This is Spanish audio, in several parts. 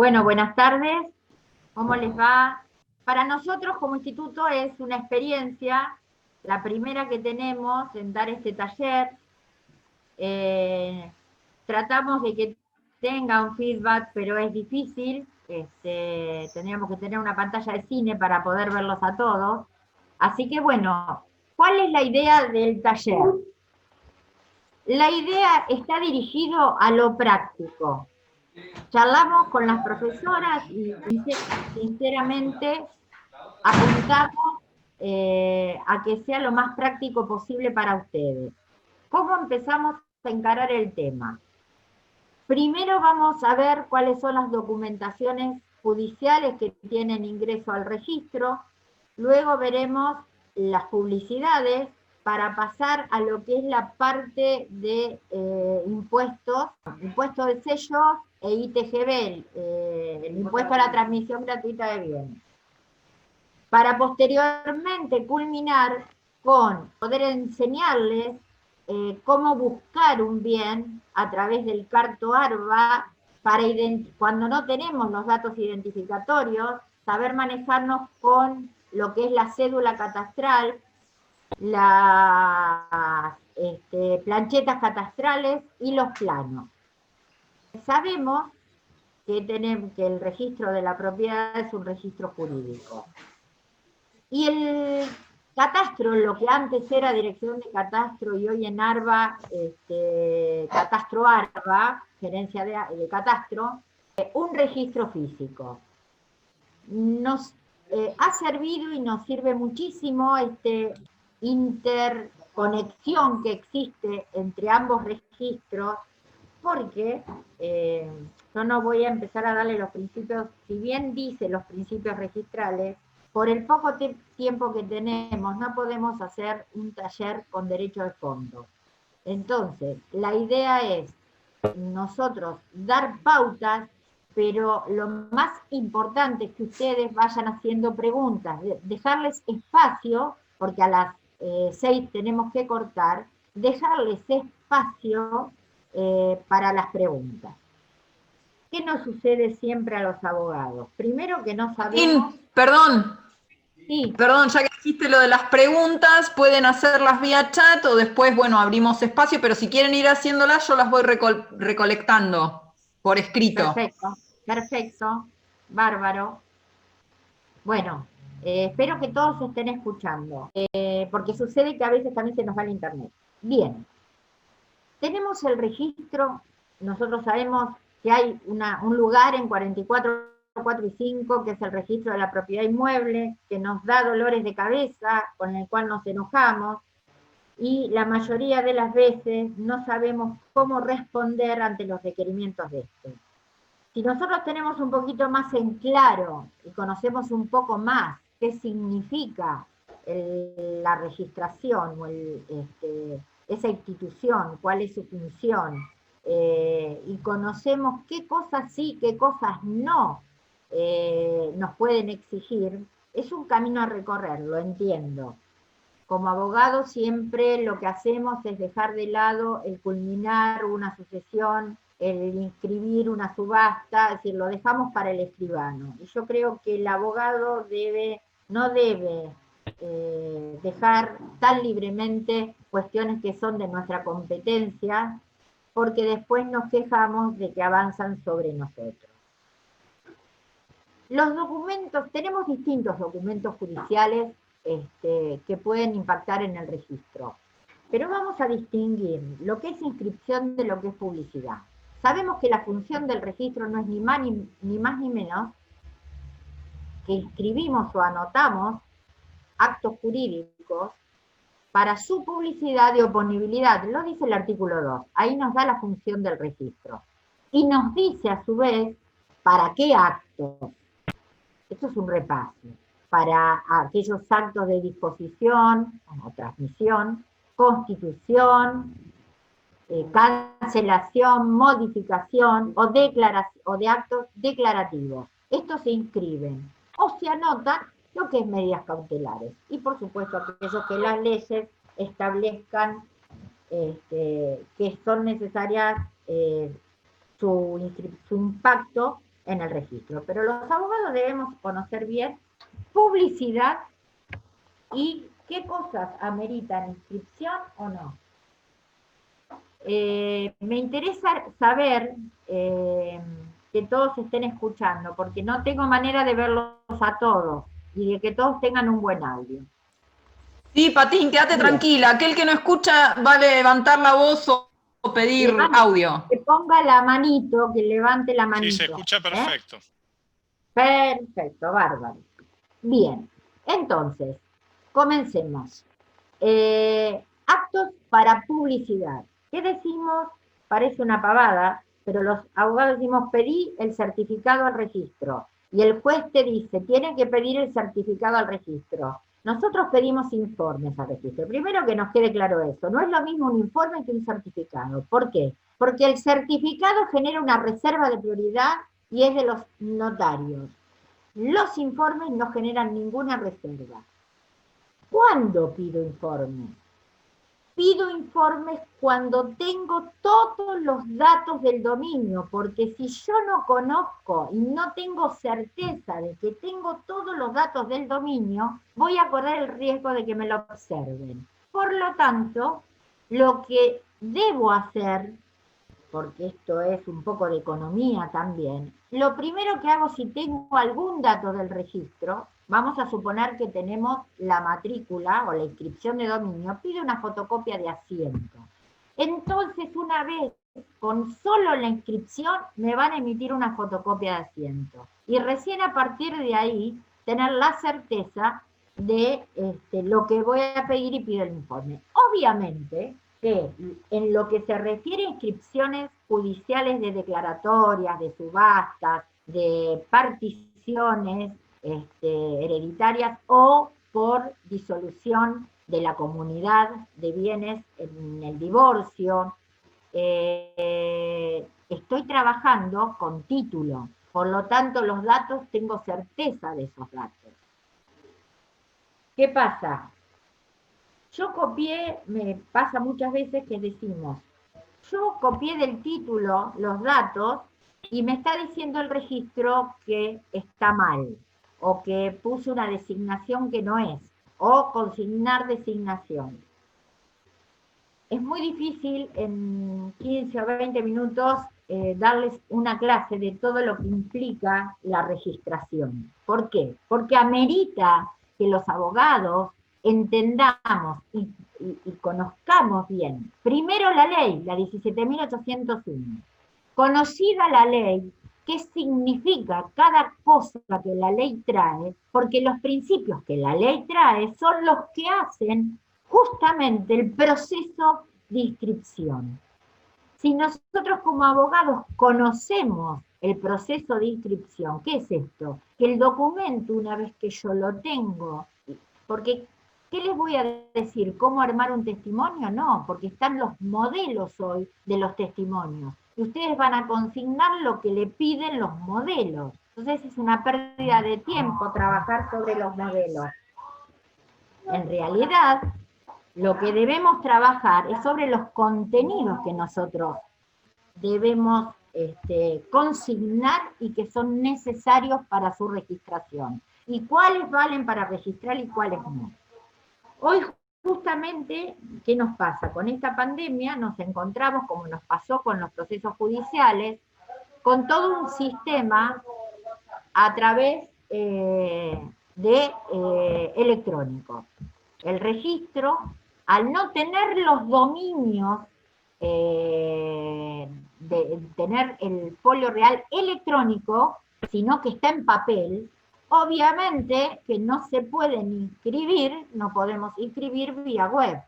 Bueno, buenas tardes. ¿Cómo les va? Para nosotros como instituto es una experiencia, la primera que tenemos en dar este taller. Eh, Tratamos de que tenga un feedback, pero es difícil. Tendríamos que tener una pantalla de cine para poder verlos a todos. Así que bueno, ¿cuál es la idea del taller? La idea está dirigido a lo práctico. Charlamos con las profesoras y sinceramente apuntamos a que sea lo más práctico posible para ustedes. ¿Cómo empezamos a encarar el tema? Primero vamos a ver cuáles son las documentaciones judiciales que tienen ingreso al registro, luego veremos las publicidades para pasar a lo que es la parte de impuestos de sellos e ITGB, el impuesto a la transmisión gratuita de bienes. Para posteriormente culminar con poder enseñarles cómo buscar un bien a través del Carto ARBA para cuando no tenemos los datos identificatorios, saber manejarnos con lo que es la cédula catastral, las planchetas catastrales y los planos. Sabemos que el registro de la propiedad es un registro jurídico. Y el catastro, lo que antes era Dirección de Catastro y hoy en ARBA, Catastro ARBA, Gerencia de Catastro, un registro físico. Nos ha servido y nos sirve muchísimo interconexión que existe entre ambos registros, porque yo no voy a empezar a darle los principios, si bien dice los principios registrales, por el poco tiempo que tenemos no podemos hacer un taller con derecho de fondo. Entonces, la idea es nosotros dar pautas, pero lo más importante es que ustedes vayan haciendo preguntas, dejarles espacio, porque a las 6 tenemos que cortar, dejarles espacio para las preguntas. ¿Qué nos sucede siempre a los abogados? Primero que no sabemos... Perdón, Sí. Perdón, ya que dijiste lo de las preguntas, pueden hacerlas vía chat o después, bueno, abrimos espacio, pero si quieren ir haciéndolas, yo las voy recolectando por escrito. Perfecto, perfecto, bárbaro. Bueno, espero que todos estén escuchando, porque sucede que a veces también se nos va el internet. Bien, tenemos el registro, nosotros sabemos que hay un lugar en 44, 4 y 5, que es el registro de la propiedad inmueble, que nos da dolores de cabeza, con el cual nos enojamos, y la mayoría de las veces no sabemos cómo responder ante los requerimientos de este. Si nosotros tenemos un poquito más en claro y conocemos un poco más qué significa la registración o esa institución, cuál es su función, y conocemos qué cosas sí, qué cosas no nos pueden exigir, es un camino a recorrer, lo entiendo. Como abogado siempre lo que hacemos es dejar de lado el culminar una sucesión, el inscribir una subasta, es decir, lo dejamos para el escribano. Y yo creo que el abogado no debe dejar tan libremente cuestiones que son de nuestra competencia, porque después nos quejamos de que avanzan sobre nosotros. Los documentos, tenemos distintos documentos judiciales que pueden impactar en el registro, pero vamos a distinguir lo que es inscripción de lo que es publicidad. Sabemos que la función del registro no es ni más ni menos que inscribimos o anotamos actos jurídicos para su publicidad y oponibilidad, lo dice el artículo 2, ahí nos da la función del registro. Y nos dice a su vez para qué actos. Esto es un repaso para aquellos actos de disposición o transmisión, constitución, cancelación, modificación o de actos declarativos. Estos se inscriben o se anotan lo que es medidas cautelares. Y por supuesto aquellos que las leyes establezcan que son necesarias su impacto en el registro. Pero los abogados debemos conocer bien publicidad y qué cosas ameritan inscripción o no. Me interesa saber que todos estén escuchando, porque no tengo manera de verlos a todos y de que todos tengan un buen audio. Sí, Patín, quédate tranquila. Aquel que no escucha va a levantar la voz o pedir audio. Que ponga la manito, que levante la manito. Sí, se escucha perfecto. Perfecto, bárbaro. Bien, entonces, comencemos. Actos para publicidad. ¿Qué decimos? Parece una pavada, pero los abogados decimos, pedí el certificado al registro. Y el juez te dice, tiene que pedir el certificado al registro. Nosotros pedimos informes al registro. Primero que nos quede claro eso. No es lo mismo un informe que un certificado. ¿Por qué? Porque el certificado genera una reserva de prioridad y es de los notarios. Los informes no generan ninguna reserva. ¿Cuándo pido informes? Pido informes cuando tengo todos los datos del dominio, porque si yo no conozco y no tengo certeza de que tengo todos los datos del dominio, voy a correr el riesgo de que me lo observen. Por lo tanto, lo que debo hacer, porque esto es un poco de economía también, lo primero que hago si tengo algún dato del registro, vamos a suponer que tenemos la matrícula o la inscripción de dominio, pido una fotocopia de asiento. Entonces, una vez con solo la inscripción, me van a emitir una fotocopia de asiento. Y recién a partir de ahí, tener la certeza de lo que voy a pedir y pido el informe. Obviamente, que en lo que se refiere a inscripciones judiciales de declaratorias, de subastas, de particiones hereditarias o por disolución de la comunidad de bienes en el divorcio, estoy trabajando con título, por lo tanto los datos, tengo certeza de esos datos. ¿Qué pasa? Yo copié, me pasa muchas veces que decimos, yo copié del título los datos y me está diciendo el registro que está mal, o que puse una designación que no es, o consignar designación. Es muy difícil en 15 o 20 minutos darles una clase de todo lo que implica la registración. ¿Por qué? Porque amerita que los abogados entendamos y conozcamos bien, primero la ley, la 17.801. Conocida la ley, ¿qué significa cada cosa que la ley trae? Porque los principios que la ley trae son los que hacen justamente el proceso de inscripción. Si nosotros como abogados conocemos el proceso de inscripción, ¿qué es esto? Que el documento, una vez que yo lo tengo, porque ¿qué les voy a decir? ¿Cómo armar un testimonio? No, porque están los modelos hoy de los testimonios. Y ustedes van a consignar lo que le piden los modelos. Entonces es una pérdida de tiempo trabajar sobre los modelos. En realidad, lo que debemos trabajar es sobre los contenidos que nosotros debemos consignar y que son necesarios para su registración. Y cuáles valen para registrar y cuáles no. Hoy justamente, ¿qué nos pasa? Con esta pandemia nos encontramos, como nos pasó con los procesos judiciales, con todo un sistema a través electrónico. El registro, al no tener los dominios, de tener el folio real electrónico, sino que está en papel, obviamente que no se pueden inscribir, no podemos inscribir vía web,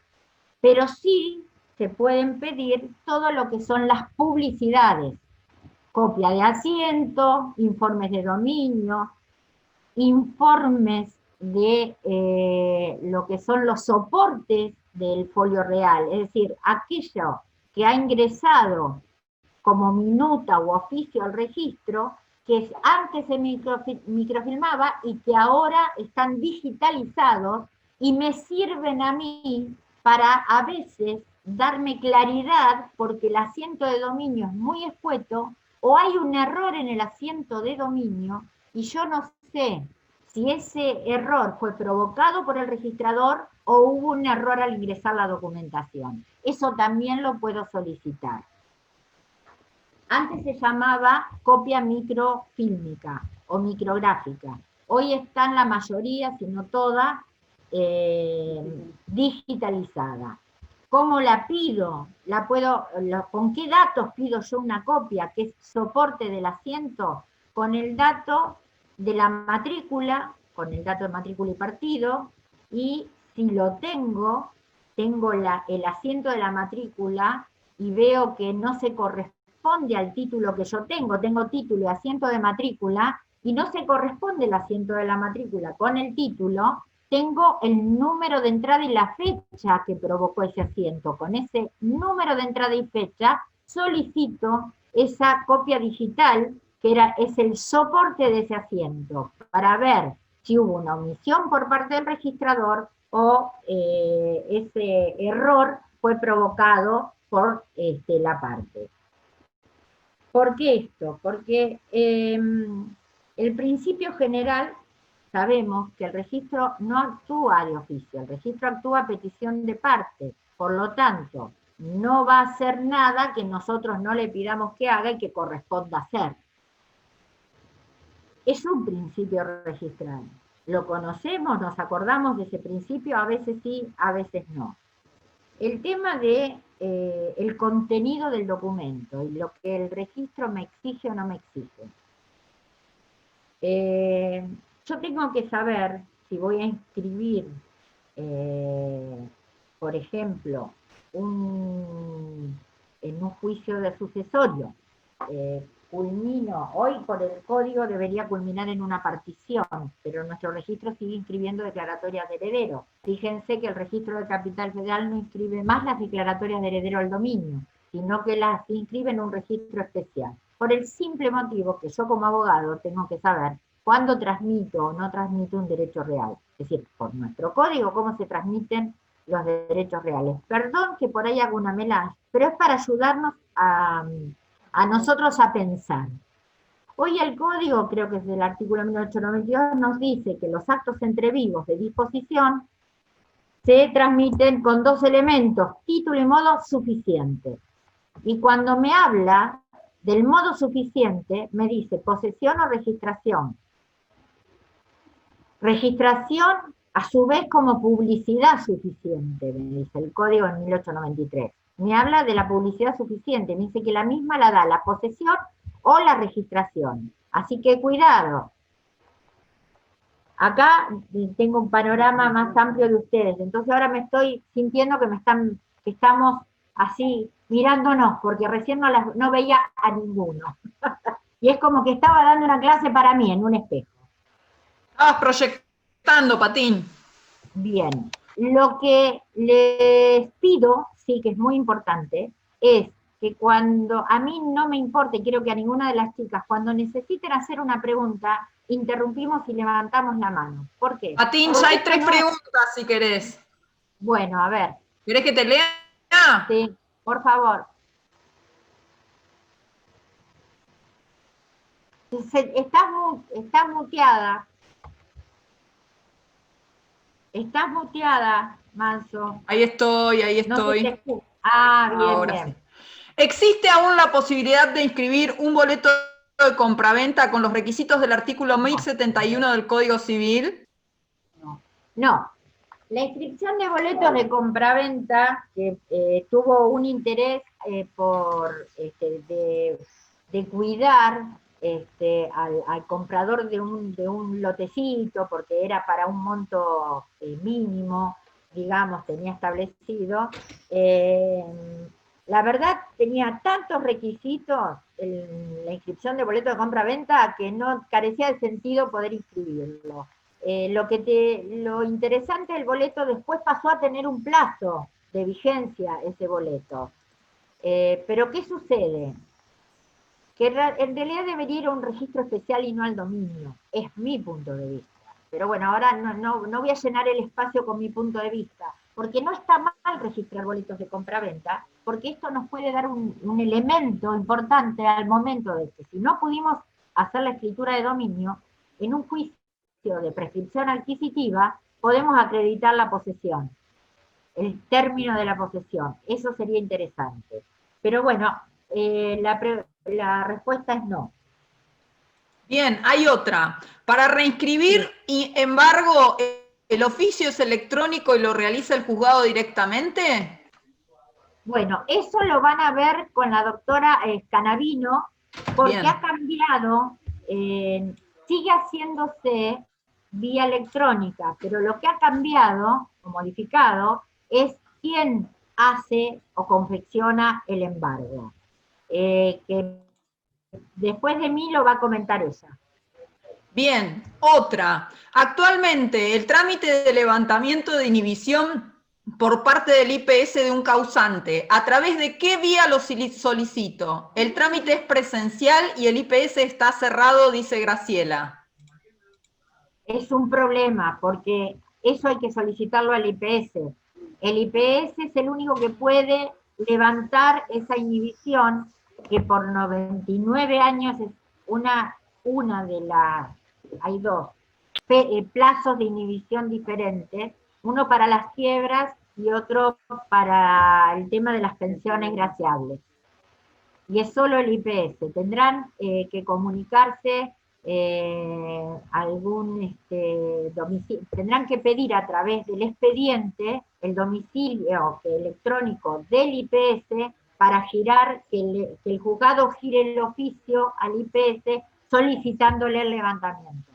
pero sí se pueden pedir todo lo que son las publicidades, copia de asiento, informes de dominio, informes de lo que son los soportes del folio real, es decir, aquello que ha ingresado como minuta o oficio al registro, que antes se microfilmaba y que ahora están digitalizados y me sirven a mí para a veces darme claridad, porque el asiento de dominio es muy escueto, o hay un error en el asiento de dominio y yo no sé si ese error fue provocado por el registrador o hubo un error al ingresar la documentación. Eso también lo puedo solicitar. Antes se llamaba copia microfílmica o micrográfica. Hoy están la mayoría, si no toda, digitalizada. ¿Cómo la pido? ¿Con qué datos pido yo una copia? ¿Qué soporte del asiento? Con el dato de la matrícula, con el dato de matrícula y partido, y si lo tengo el asiento de la matrícula y veo que no se corresponde al título que yo tengo título y asiento de matrícula, y no se corresponde el asiento de la matrícula con el título, tengo el número de entrada y la fecha que provocó ese asiento. Con ese número de entrada y fecha, solicito esa copia digital, que es el soporte de ese asiento, para ver si hubo una omisión por parte del registrador o ese error fue provocado por la parte. ¿Por qué esto? Porque el principio general, sabemos que el registro no actúa de oficio, el registro actúa a petición de parte, por lo tanto, no va a hacer nada que nosotros no le pidamos que haga y que corresponda hacer. Es un principio registral. Lo conocemos, nos acordamos de ese principio, a veces sí, a veces no. El tema de el contenido del documento y lo que el registro me exige o no me exige. Yo tengo que saber si voy a inscribir, por ejemplo, en un juicio de sucesorio, culmino, hoy por el código debería culminar en una partición, pero nuestro registro sigue inscribiendo declaratorias de heredero. Fíjense que el registro de Capital Federal no inscribe más las declaratorias de heredero al dominio, sino que las inscribe en un registro especial. Por el simple motivo que yo como abogado tengo que saber cuándo transmito o no transmito un derecho real. Es decir, por nuestro código, cómo se transmiten los derechos reales. Perdón que por ahí hago una melange, pero es para ayudarnos a nosotros a pensar. Hoy el código, creo que es del artículo 1892, nos dice que los actos entre vivos de disposición se transmiten con dos elementos, título y modo suficiente. Y cuando me habla del modo suficiente, me dice posesión o registración. Registración, a su vez, como publicidad suficiente, me dice el código en 1893. Me habla de la publicidad suficiente, me dice que la misma la da la posesión o la registración. Así que cuidado. Acá tengo un panorama más amplio de ustedes, entonces ahora me estoy sintiendo que estamos así mirándonos, porque recién no veía a ninguno. Y es como que estaba dando una clase para mí en un espejo. Estabas proyectando, Patín. Bien. Lo que les pido, sí que es muy importante, es que cuando a mí no me importe, quiero que a ninguna de las chicas, cuando necesiten hacer una pregunta, interrumpimos y levantamos la mano. ¿Por qué? Patín, ya hay 3 preguntas si querés. Bueno, a ver. ¿Querés que te lea? Sí, por favor. Estás muteada. Estás muteada, Manso. Ahí estoy. No se te escucha. Ah, bien, ahora bien. Sí. ¿Existe aún la posibilidad de inscribir un boleto de compraventa con los requisitos del artículo 1071 del Código Civil? No. La inscripción de boletos de compraventa, que tuvo un interés de cuidar al comprador de un lotecito, porque era para un monto mínimo, digamos, tenía establecido. La verdad, tenía tantos requisitos la inscripción de boleto de compra-venta que no carecía de sentido poder inscribirlo. Lo interesante del boleto, después pasó a tener un plazo de vigencia ese boleto. Pero ¿qué sucede? Que en realidad debería ir a un registro especial y no al dominio. Es mi punto de vista. Pero bueno, ahora no voy a llenar el espacio con mi punto de vista, porque no está mal registrar boletos de compra-venta, porque esto nos puede dar un elemento importante al momento de que si no pudimos hacer la escritura de dominio, en un juicio de prescripción adquisitiva podemos acreditar la posesión, el término de la posesión. Eso sería interesante. Pero bueno, la respuesta es no. Bien, hay otra. Para reinscribir y embargo, ¿el oficio es electrónico y lo realiza el juzgado directamente? Bueno, eso lo van a ver con la doctora Scanavino, porque Bien. ha cambiado, sigue haciéndose vía electrónica, pero lo que ha cambiado o modificado es quién hace o confecciona el embargo. Que después de mí lo va a comentar ella. Bien, otra. Actualmente, el trámite de levantamiento de inhibición por parte del IPS de un causante, ¿a través de qué vía lo solicito? El trámite es presencial y el IPS está cerrado, dice Graciela. Es un problema, porque eso hay que solicitarlo al IPS. El IPS es el único que puede levantar esa inhibición, que por 99 años es una de las, hay dos plazos de inhibición diferentes, uno para las quiebras y otro para el tema de las pensiones graciables. Y es solo el IPS. Tendrán que comunicarse algún domicilio, tendrán que pedir a través del expediente el domicilio electrónico del IPS para girar, que el juzgado gire el oficio al IPS solicitándole el levantamiento.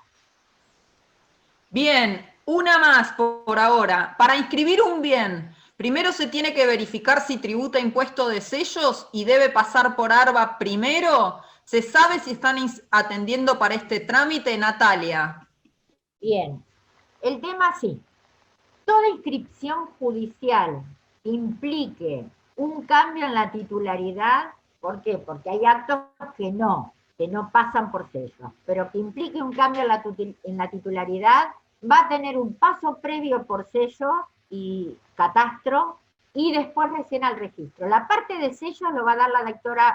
Bien, una más por ahora. Para inscribir un bien, primero se tiene que verificar si tributa impuesto de sellos y debe pasar por ARBA primero. ¿Se sabe si están atendiendo para este trámite, Natalia? Bien, el tema sí. Toda inscripción judicial que implique un cambio en la titularidad, ¿por qué? Porque hay actos que no pasan por sello, pero que implique un cambio en la titularidad, va a tener un paso previo por sello y catastro, y después recién al registro. La parte de sello lo va a dar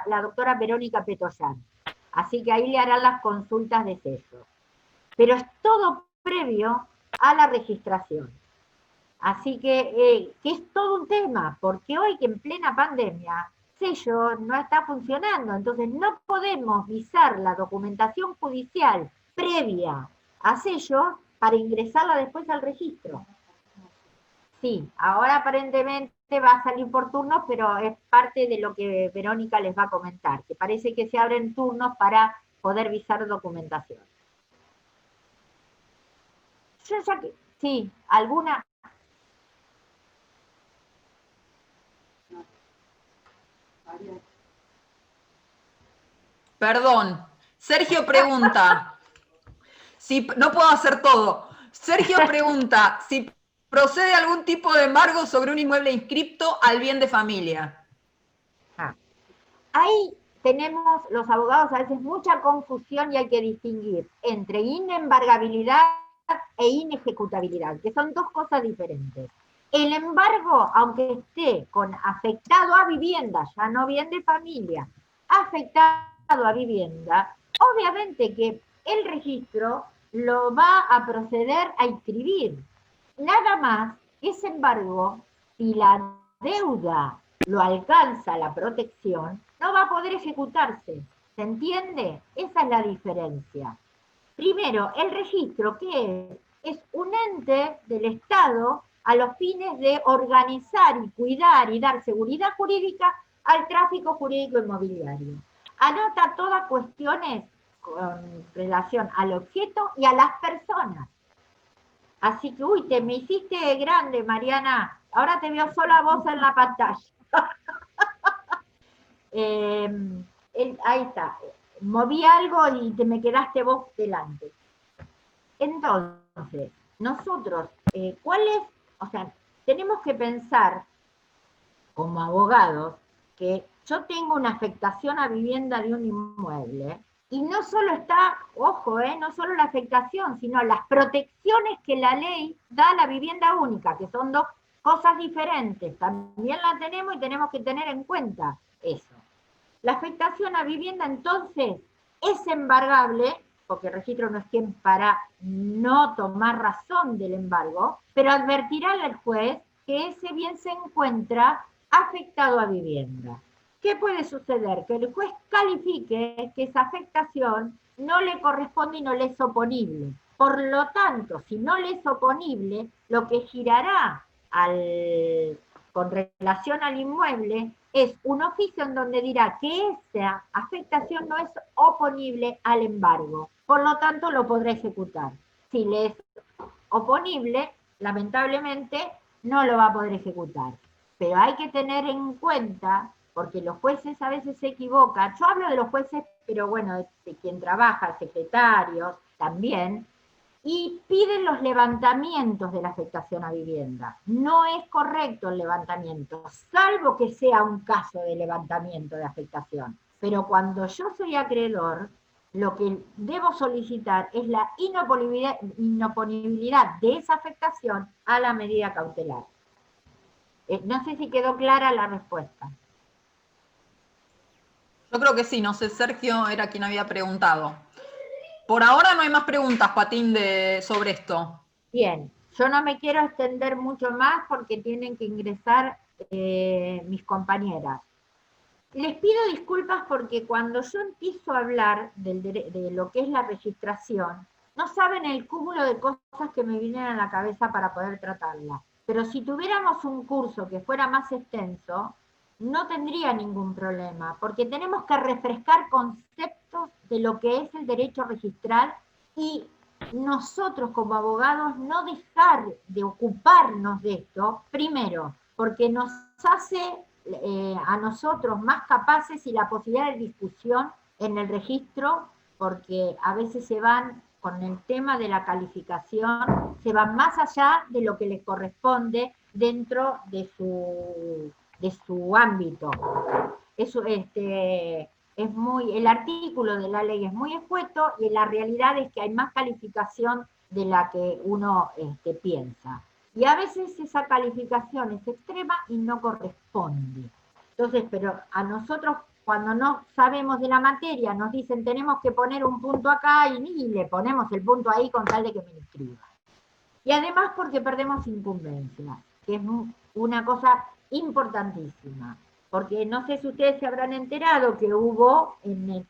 la doctora Verónica Petoyán, así que ahí le harán las consultas de sello. Pero es todo previo a la registración. Así que es todo un tema, porque hoy que en plena pandemia, sello no está funcionando, entonces no podemos visar la documentación judicial previa a sello para ingresarla después al registro. Sí, ahora aparentemente va a salir por turnos, pero es parte de lo que Verónica les va a comentar, que parece que se abren turnos para poder visar documentación. Yo ya que, sí, alguna... Perdón. Sergio pregunta, si no puedo hacer todo. Sergio pregunta si procede algún tipo de embargo sobre un inmueble inscripto al bien de familia. Ahí tenemos los abogados a veces mucha confusión y hay que distinguir entre inembargabilidad e inejecutabilidad, que son dos cosas diferentes. El embargo, aunque esté con afectado a vivienda, ya no bien de familia, afectado a vivienda, obviamente que el registro lo va a proceder a inscribir. Nada más, ese embargo, si la deuda lo alcanza la protección, no va a poder ejecutarse. ¿Se entiende? Esa es la diferencia. Primero, el registro, ¿qué es? Es un ente del Estado a los fines de organizar y cuidar y dar seguridad jurídica al tráfico jurídico inmobiliario. Anota todas cuestiones con relación al objeto y a las personas. Así que, uy, te me hiciste grande, Mariana. Ahora te veo sola vos en la pantalla. Ahí está. Moví algo y te me quedaste vos delante. Entonces, nosotros, o sea, tenemos que pensar como abogados que yo tengo una afectación a vivienda de un inmueble y no solo está, ojo, no solo la afectación, sino las protecciones que la ley da a la vivienda única, que son dos cosas diferentes, también la tenemos y tenemos que tener en cuenta eso. La afectación a vivienda entonces es embargable, porque el registro no es quien para no tomar razón del embargo, pero advertirá al juez que ese bien se encuentra afectado a vivienda. ¿Qué puede suceder? Que el juez califique que esa afectación no le corresponde y no le es oponible. Por lo tanto, si no le es oponible, lo que girará con relación al inmueble es un oficio en donde dirá que esa afectación no es oponible al embargo. Por lo tanto, lo podrá ejecutar. Si le es oponible, lamentablemente, no lo va a poder ejecutar. Pero hay que tener en cuenta, porque los jueces a veces se equivocan. Yo hablo de los jueces, pero bueno, de quien trabaja, secretarios también, y piden los levantamientos de la afectación a vivienda. No es correcto el levantamiento, salvo que sea un caso de levantamiento de afectación. Pero cuando yo soy acreedor, lo que debo solicitar es la inoponibilidad de esa afectación a la medida cautelar. No sé si quedó clara la respuesta. Yo creo que sí, no sé, Sergio era quien había preguntado. Por ahora no hay más preguntas, Patín, sobre esto. Bien, yo no me quiero extender mucho más porque tienen que ingresar mis compañeras. Les pido disculpas porque cuando yo empiezo a hablar de lo que es la registración, no saben el cúmulo de cosas que me vienen a la cabeza para poder tratarla. Pero si tuviéramos un curso que fuera más extenso, no tendría ningún problema, porque tenemos que refrescar conceptos de lo que es el derecho registral y nosotros como abogados no dejar de ocuparnos de esto, primero, porque nos hace a nosotros más capaces y la posibilidad de discusión en el registro, porque a veces se van con el tema de la calificación, se van más allá de lo que les corresponde dentro de su ámbito. Eso, el artículo de la ley es muy escueto y la realidad es que hay más calificación de la que uno piensa. Y a veces esa calificación es extrema y no corresponde. Entonces, pero a nosotros cuando no sabemos de la materia nos dicen tenemos que poner un punto acá y ni le ponemos el punto ahí con tal de que me inscriba. Y además porque perdemos incumbencia, que es una cosa importantísima. Porque no sé si ustedes se habrán enterado que hubo en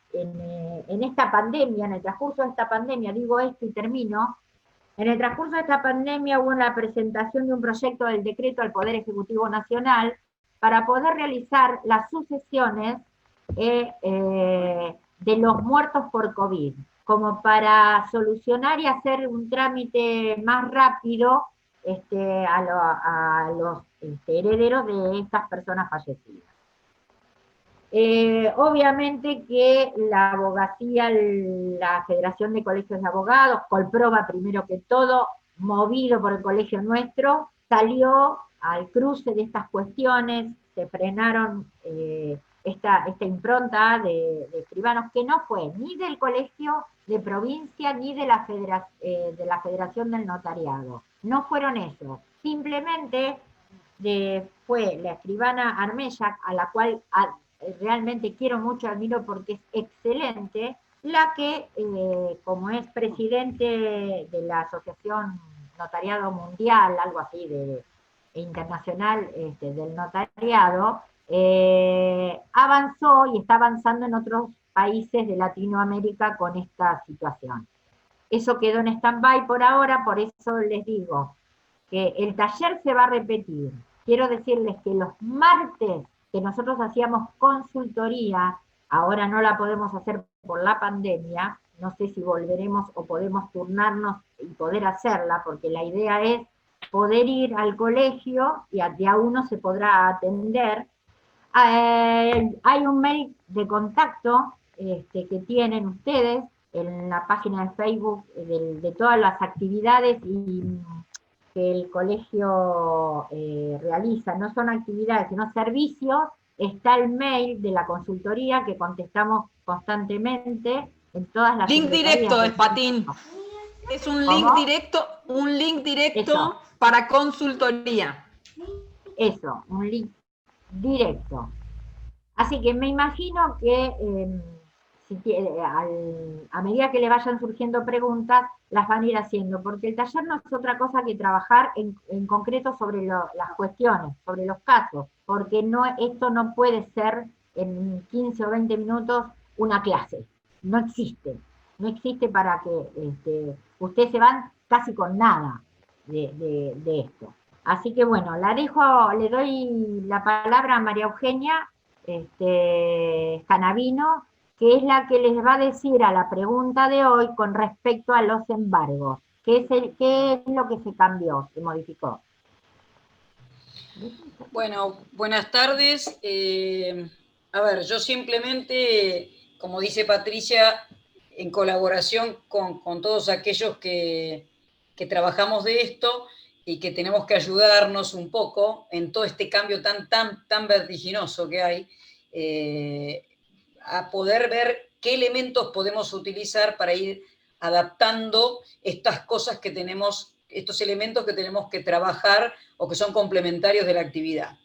esta pandemia, en el transcurso de esta pandemia, digo esto y termino, en el transcurso de esta pandemia hubo la presentación de un proyecto del decreto al Poder Ejecutivo Nacional para poder realizar las sucesiones de los muertos por COVID, como para solucionar y hacer un trámite más rápido a los herederos de estas personas fallecidas. Obviamente que la abogacía, la Federación de Colegios de Abogados, Colproba primero que todo, movido por el colegio nuestro, salió al cruce de estas cuestiones, se frenaron esta impronta de escribanos, que no fue ni del colegio de provincia ni de la Federación del Notariado. No fueron eso. Simplemente fue la escribana Armella, a la cual realmente quiero mucho, admiro porque es excelente, la que, como es presidente de la Asociación Notariado Mundial, algo así, internacional del notariado, avanzó y está avanzando en otros países de Latinoamérica con esta situación. Eso quedó en stand-by por ahora, por eso les digo que el taller se va a repetir. Quiero decirles que los martes que nosotros hacíamos consultoría, ahora no la podemos hacer por la pandemia, no sé si volveremos o podemos turnarnos y poder hacerla, porque la idea es poder ir al colegio y de a uno se podrá atender. Hay un mail de contacto que tienen ustedes en la página de Facebook de todas las actividades que el colegio realiza. No son actividades, sino servicios. Está el mail de la consultoría que contestamos constantemente en todas las link directo es Patín. Es un link directo para consultoría. eso, un link directo. Así que me imagino que a medida que le vayan surgiendo preguntas, las van a ir haciendo, porque el taller no es otra cosa que trabajar en concreto sobre las cuestiones, sobre los casos, porque esto no puede ser en 15 o 20 minutos una clase, no existe, no existe para que ustedes se van casi con nada de esto. Así que bueno, le doy la palabra a María Eugenia Canavino, que es la que les va a decir a la pregunta de hoy con respecto a los embargos. ¿Qué es lo que se cambió, se modificó? Bueno, buenas tardes. A ver, yo simplemente, como dice Patricia, en colaboración con todos aquellos que trabajamos de esto y que tenemos que ayudarnos un poco en todo este cambio tan vertiginoso que hay, a poder ver qué elementos podemos utilizar para ir adaptando estas cosas que tenemos, estos elementos que tenemos que trabajar o que son complementarios de la actividad.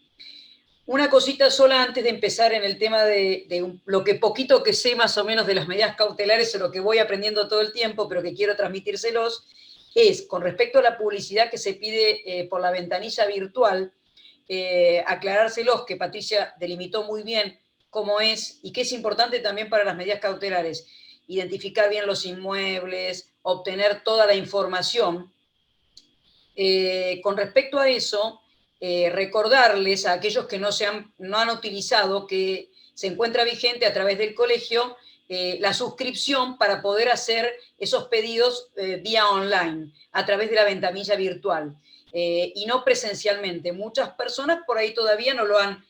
Una cosita sola antes de empezar en el tema de lo que poquito que sé más o menos de las medidas cautelares o lo que voy aprendiendo todo el tiempo, pero que quiero transmitírselos, es con respecto a la publicidad que se pide por la ventanilla virtual, aclarárselos, que Patricia delimitó muy bien cómo es y que es importante también para las medidas cautelares, identificar bien los inmuebles, obtener toda la información. Con respecto a eso, recordarles a aquellos que no han utilizado que se encuentra vigente a través del colegio la suscripción para poder hacer esos pedidos vía online, a través de la ventanilla virtual y no presencialmente. Muchas personas por ahí todavía no lo han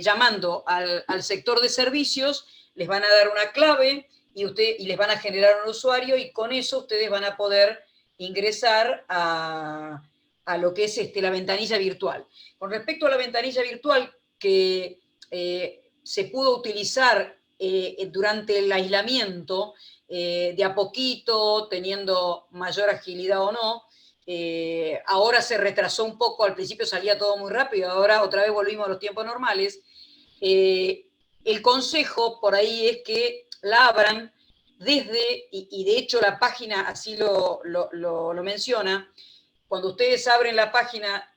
llamando al sector de servicios, les van a dar una clave y les van a generar un usuario y con eso ustedes van a poder ingresar a lo que es la ventanilla virtual. Con respecto a la ventanilla virtual que se pudo utilizar durante el aislamiento, de a poquito, teniendo mayor agilidad o no, ahora se retrasó un poco, al principio salía todo muy rápido, ahora otra vez volvimos a los tiempos normales. El consejo por ahí es que la abran desde, y de hecho la página así lo menciona, cuando ustedes abren la página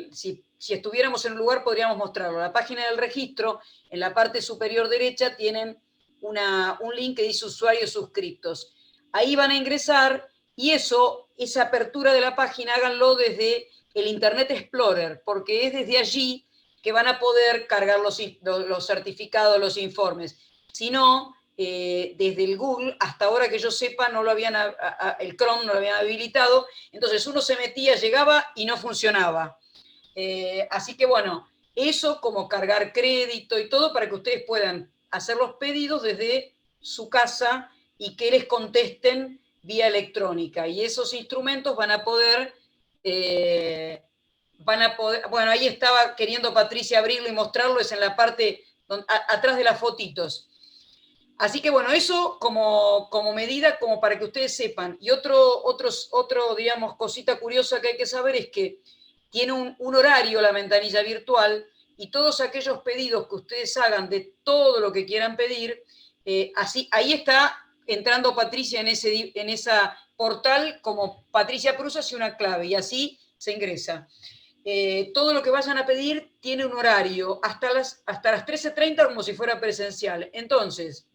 si estuviéramos en un lugar podríamos mostrarlo, la página del registro, en la parte superior derecha tienen un link que dice usuarios suscriptos. Ahí van a ingresar y esa apertura de la página háganlo desde el Internet Explorer, porque es desde allí que van a poder cargar los certificados, los informes. Si no, desde el Google, hasta ahora que yo sepa, el Chrome no lo habían habilitado, entonces uno se metía, llegaba y no funcionaba. Así que bueno, eso como cargar crédito y todo para que ustedes puedan hacer los pedidos desde su casa y que les contesten vía electrónica. Y esos instrumentos van a poder, bueno, ahí estaba queriendo Patricia abrirlo y mostrarlo, es en la parte atrás de las fotitos. Así que bueno, eso como medida, como para que ustedes sepan. Y otro, digamos, cosita curiosa que hay que saber es que tiene un horario la ventanilla virtual y todos aquellos pedidos que ustedes hagan de todo lo que quieran pedir, ahí está entrando Patricia en esa portal como Patricia Cruz hace una clave y así se ingresa. Todo lo que vayan a pedir tiene un horario hasta las 13:30 como si fuera presencial. Entonces,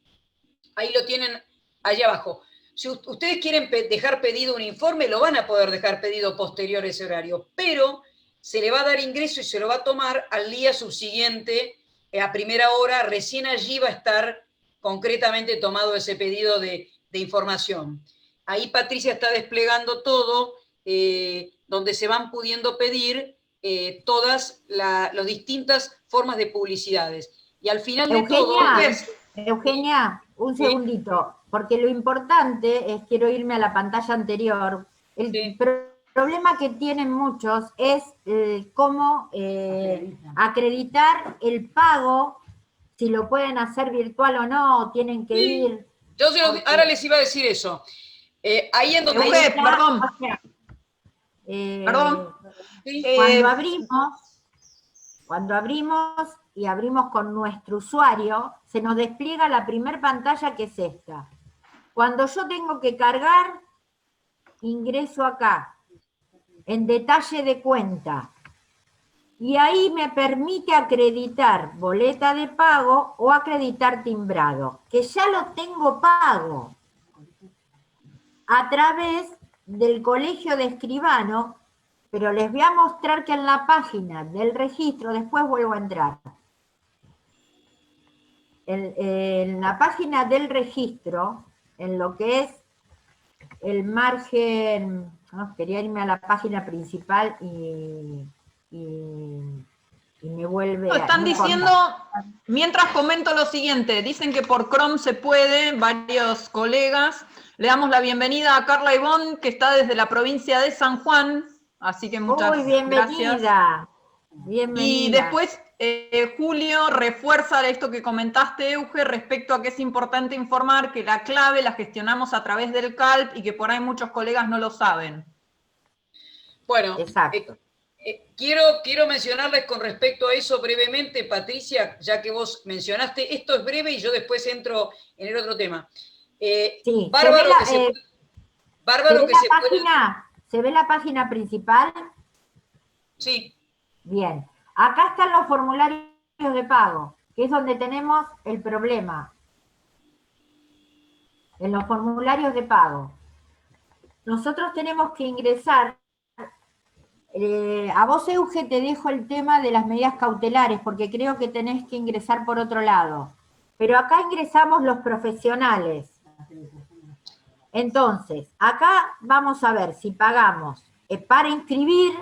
ahí lo tienen allá abajo. Si ustedes quieren dejar pedido un informe, lo van a poder dejar pedido posterior a ese horario, pero se le va a dar ingreso y se lo va a tomar al día subsiguiente, a primera hora, recién allí va a estar concretamente tomado ese pedido de información. Ahí Patricia está desplegando todo, donde se van pudiendo pedir todas las distintas formas de publicidades. Y al final de todo... Eugenia, un segundito, porque lo importante es, quiero irme a la pantalla anterior, el problema que tienen muchos es cómo acreditar el pago, si lo pueden hacer virtual o no, tienen que ir... Yo ahora les iba a decir eso. Ahí en donde... Perdón. Cuando abrimos... Cuando abrimos y abrimos con nuestro usuario, se nos despliega la primera pantalla, que es esta. Cuando yo tengo que cargar, ingreso acá, en detalle de cuenta. Y ahí me permite acreditar boleta de pago o acreditar timbrado, que ya lo tengo pago a través del Colegio de Escribanos, pero les voy a mostrar que en la página del registro, después vuelvo a entrar, en la página del registro, en lo que es el margen, no, quería irme a la página principal y me vuelve No, están no diciendo, importa. mientras comento lo siguiente, dicen que por Chrome se puede, varios colegas. Le damos la bienvenida a Carla Ivón, que está desde la provincia de San Juan, así que muchas Uy, gracias. bienvenida. Bienvenida. Y después, Julio, refuerza esto que comentaste, Euge, respecto a que es importante informar que la clave la gestionamos a través del CALP y que por ahí muchos colegas no lo saben. Bueno, Exacto. quiero mencionarles con respecto a eso brevemente, Patricia, ya que vos mencionaste, esto es breve y yo después entro en el otro tema. Sí, Bárbaro que se puede... ¿Se ve la página principal? Sí. Bien. Acá están los formularios de pago, que es donde tenemos el problema. En los formularios de pago. Nosotros tenemos que ingresar. A vos, Euge, te dejo el tema de las medidas cautelares, porque creo que tenés que ingresar por otro lado. Pero acá ingresamos los profesionales. Entonces, acá vamos a ver si pagamos para inscribir,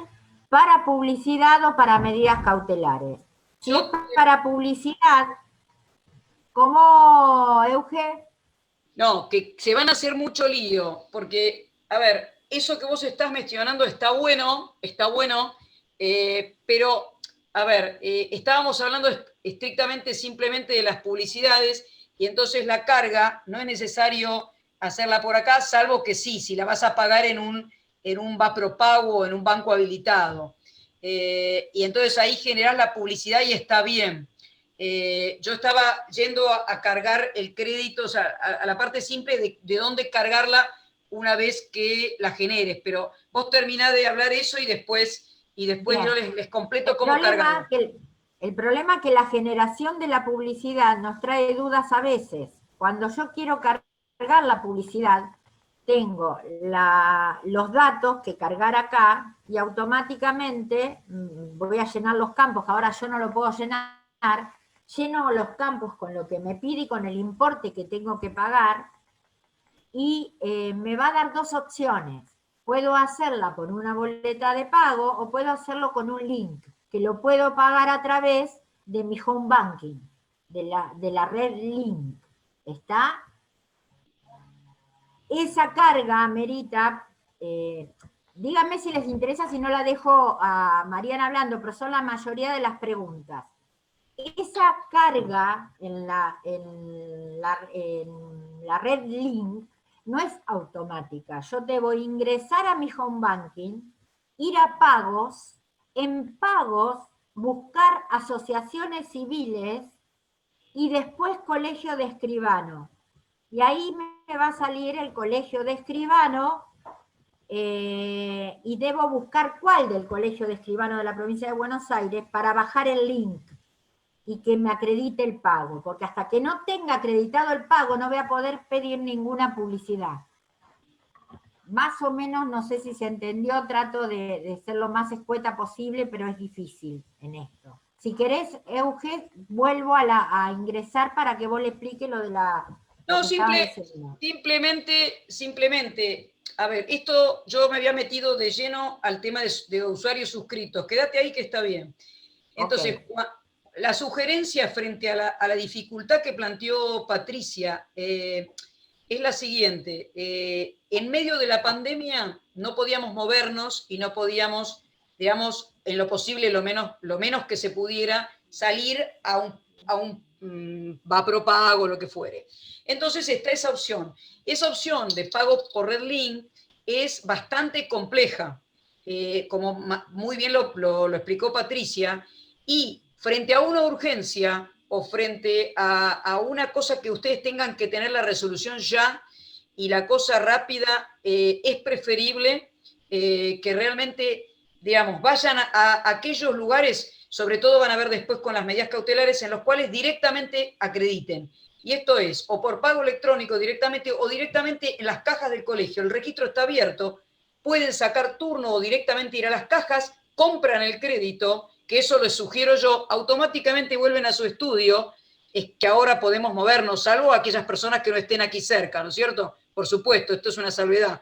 para publicidad o para medidas cautelares. Si es para publicidad, ¿cómo, Euge? No, que se van a hacer mucho lío, porque, a ver, eso que vos estás mencionando está bueno, pero, a ver, estábamos hablando estrictamente, simplemente de las publicidades, y entonces la carga no es necesario hacerla por acá, salvo que sí, si la vas a pagar en un Vapropago o en un banco habilitado. Y entonces ahí generás la publicidad y está bien. Yo estaba yendo a cargar el crédito, o sea, a la parte simple de dónde cargarla una vez que la generes, pero vos terminás de hablar eso y después yo les completo cómo cargarla. El problema es que la generación de la publicidad nos trae dudas a veces. Cuando yo quiero cargar la publicidad, tengo los datos que cargar acá y automáticamente voy a llenar los campos, que ahora yo no lo puedo llenar, lleno los campos con lo que me pide y con el importe que tengo que pagar y me va a dar dos opciones. Puedo hacerla con una boleta de pago o puedo hacerlo con un link, que lo puedo pagar a través de mi home banking, de la red Link. ¿Está? Esa carga amerita, díganme si les interesa, si no la dejo a Mariana hablando, pero son la mayoría de las preguntas. Esa carga en la red Link no es automática. Yo debo ingresar a mi home banking, ir a pagos, en pagos buscar asociaciones civiles y después colegio de escribano. Y ahí me va a salir el colegio de escribano y debo buscar cuál del colegio de escribano de la provincia de Buenos Aires para bajar el link y que me acredite el pago, porque hasta que no tenga acreditado el pago no voy a poder pedir ninguna publicidad. Más o menos, no sé si se entendió, trato de ser lo más escueta posible, pero es difícil en esto. Si querés, Euge, vuelvo a ingresar para que vos le expliques lo de la... No, simplemente, a ver, esto yo me había metido de lleno al tema de usuarios suscritos. Quédate ahí que está bien. Entonces, okay. La sugerencia frente a la dificultad que planteó Patricia es la siguiente. En medio de la pandemia no podíamos movernos y no podíamos, digamos, en lo posible, lo menos que se pudiera, salir a un Vapropago, lo que fuere. Entonces está esa opción. Esa opción de pago por Red Link es bastante compleja. Como muy bien lo explicó Patricia, Y frente a una urgencia o frente a una cosa que ustedes tengan que tener la resolución ya y la cosa rápida, es preferible que realmente, digamos, vayan a aquellos lugares, sobre todo van a ver después con las medidas cautelares, en los cuales directamente acrediten. Y esto es, o por pago electrónico directamente, o directamente en las cajas del colegio. El registro está abierto, pueden sacar turno o directamente ir a las cajas, compran el crédito, que eso les sugiero yo, automáticamente vuelven a su estudio, es que ahora podemos movernos, salvo aquellas personas que no estén aquí cerca, ¿no es cierto? Por supuesto, esto es una salvedad.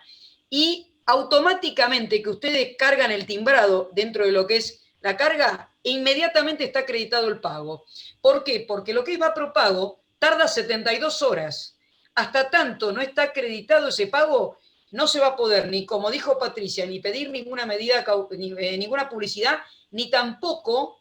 Y automáticamente que ustedes cargan el timbrado dentro de lo que es la carga, inmediatamente está acreditado el pago. ¿Por qué? Porque lo que es Vapropago tarda 72 horas. Hasta tanto no está acreditado ese pago, no se va a poder, ni como dijo Patricia, ni pedir ninguna medida, ninguna publicidad, ni tampoco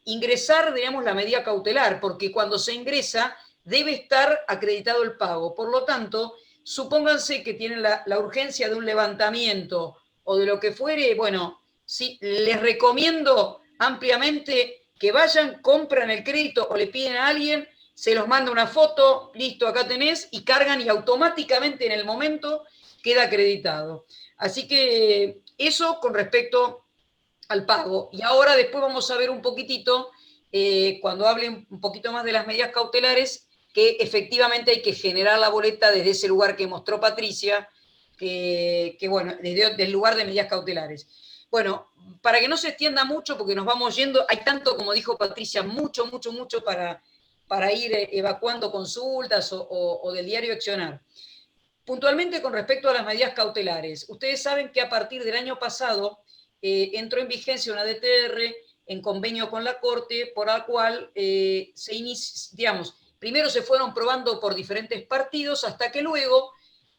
ingresar, digamos, la medida cautelar, porque cuando se ingresa debe estar acreditado el pago. Por lo tanto, supónganse que tienen la urgencia de un levantamiento o de lo que fuere, bueno, sí, les recomiendo ampliamente que vayan, compran el crédito o le piden a alguien, se los manda una foto, listo, acá tenés, y cargan y automáticamente en el momento queda acreditado. Así que eso con respecto al pago. Y ahora después vamos a ver un poquitito, cuando hablen un poquito más de las medidas cautelares, que efectivamente hay que generar la boleta desde ese lugar que mostró Patricia, que bueno, desde el lugar de medidas cautelares. Bueno, para que no se extienda mucho, porque nos vamos yendo, hay tanto, como dijo Patricia, mucho para ir evacuando consultas o del diario Accionar. Puntualmente con respecto a las medidas cautelares, ustedes saben que a partir del año pasado entró en vigencia una DTR en convenio con la Corte, por la cual se inicia, digamos, primero se fueron probando por diferentes partidos hasta que luego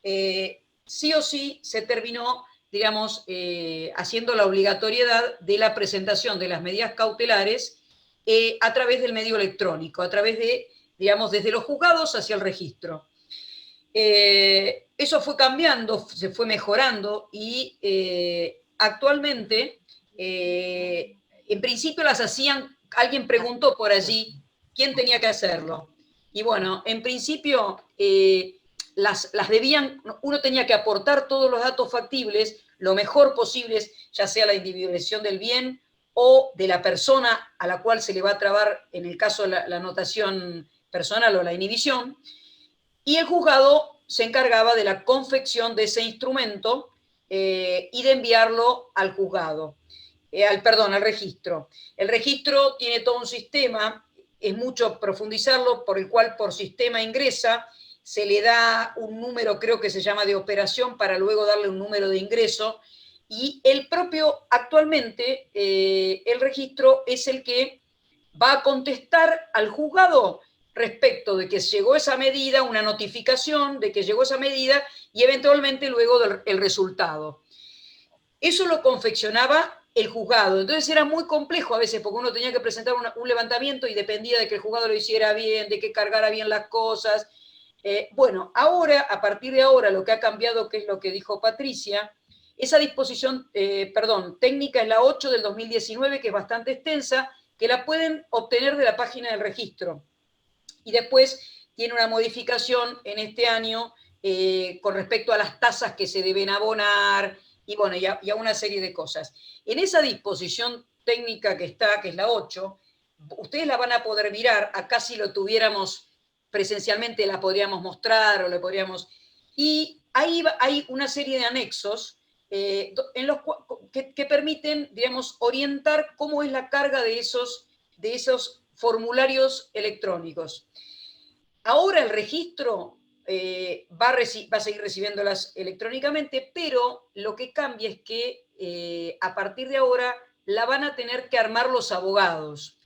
sí o sí se terminó, digamos, haciendo la obligatoriedad de la presentación de las medidas cautelares a través del medio electrónico, a través de, digamos, desde los juzgados hacia el registro. Eso fue cambiando, se fue mejorando y actualmente, en principio las hacían, alguien preguntó por allí quién tenía que hacerlo. Y bueno, en principio las debían, uno tenía que aportar todos los datos factibles, lo mejor posibles, ya sea la individualización del bien o de la persona a la cual se le va a trabar, en el caso de la anotación personal o la inhibición, y el juzgado se encargaba de la confección de ese instrumento y de enviarlo al juzgado, al registro. El registro tiene todo un sistema, es mucho profundizarlo, por el cual por sistema ingresa, se le da un número, creo que se llama de operación, para luego darle un número de ingreso, y el propio, actualmente, el registro es el que va a contestar al juzgado respecto de que llegó esa medida, una notificación de que llegó esa medida y eventualmente luego el resultado. Eso lo confeccionaba el juzgado, entonces era muy complejo a veces porque uno tenía que presentar un levantamiento y dependía de que el juzgado lo hiciera bien, de que cargara bien las cosas. Bueno, ahora, a partir de ahora, lo que ha cambiado, que es lo que dijo Patricia, esa disposición, técnica es la 8 del 2019, que es bastante extensa, que la pueden obtener de la página del registro. Y después tiene una modificación en este año con respecto a las tasas que se deben abonar y bueno, y a una serie de cosas. En esa disposición técnica que está, que es la 8, ustedes la van a poder mirar, acá si lo tuviéramos presencialmente la podríamos mostrar o le podríamos... Y ahí hay una serie de anexos en los que permiten, digamos, orientar cómo es la carga de esos formularios electrónicos. Ahora el registro va a seguir recibiéndolas electrónicamente, pero lo que cambia es que a partir de ahora la van a tener que armar los abogados.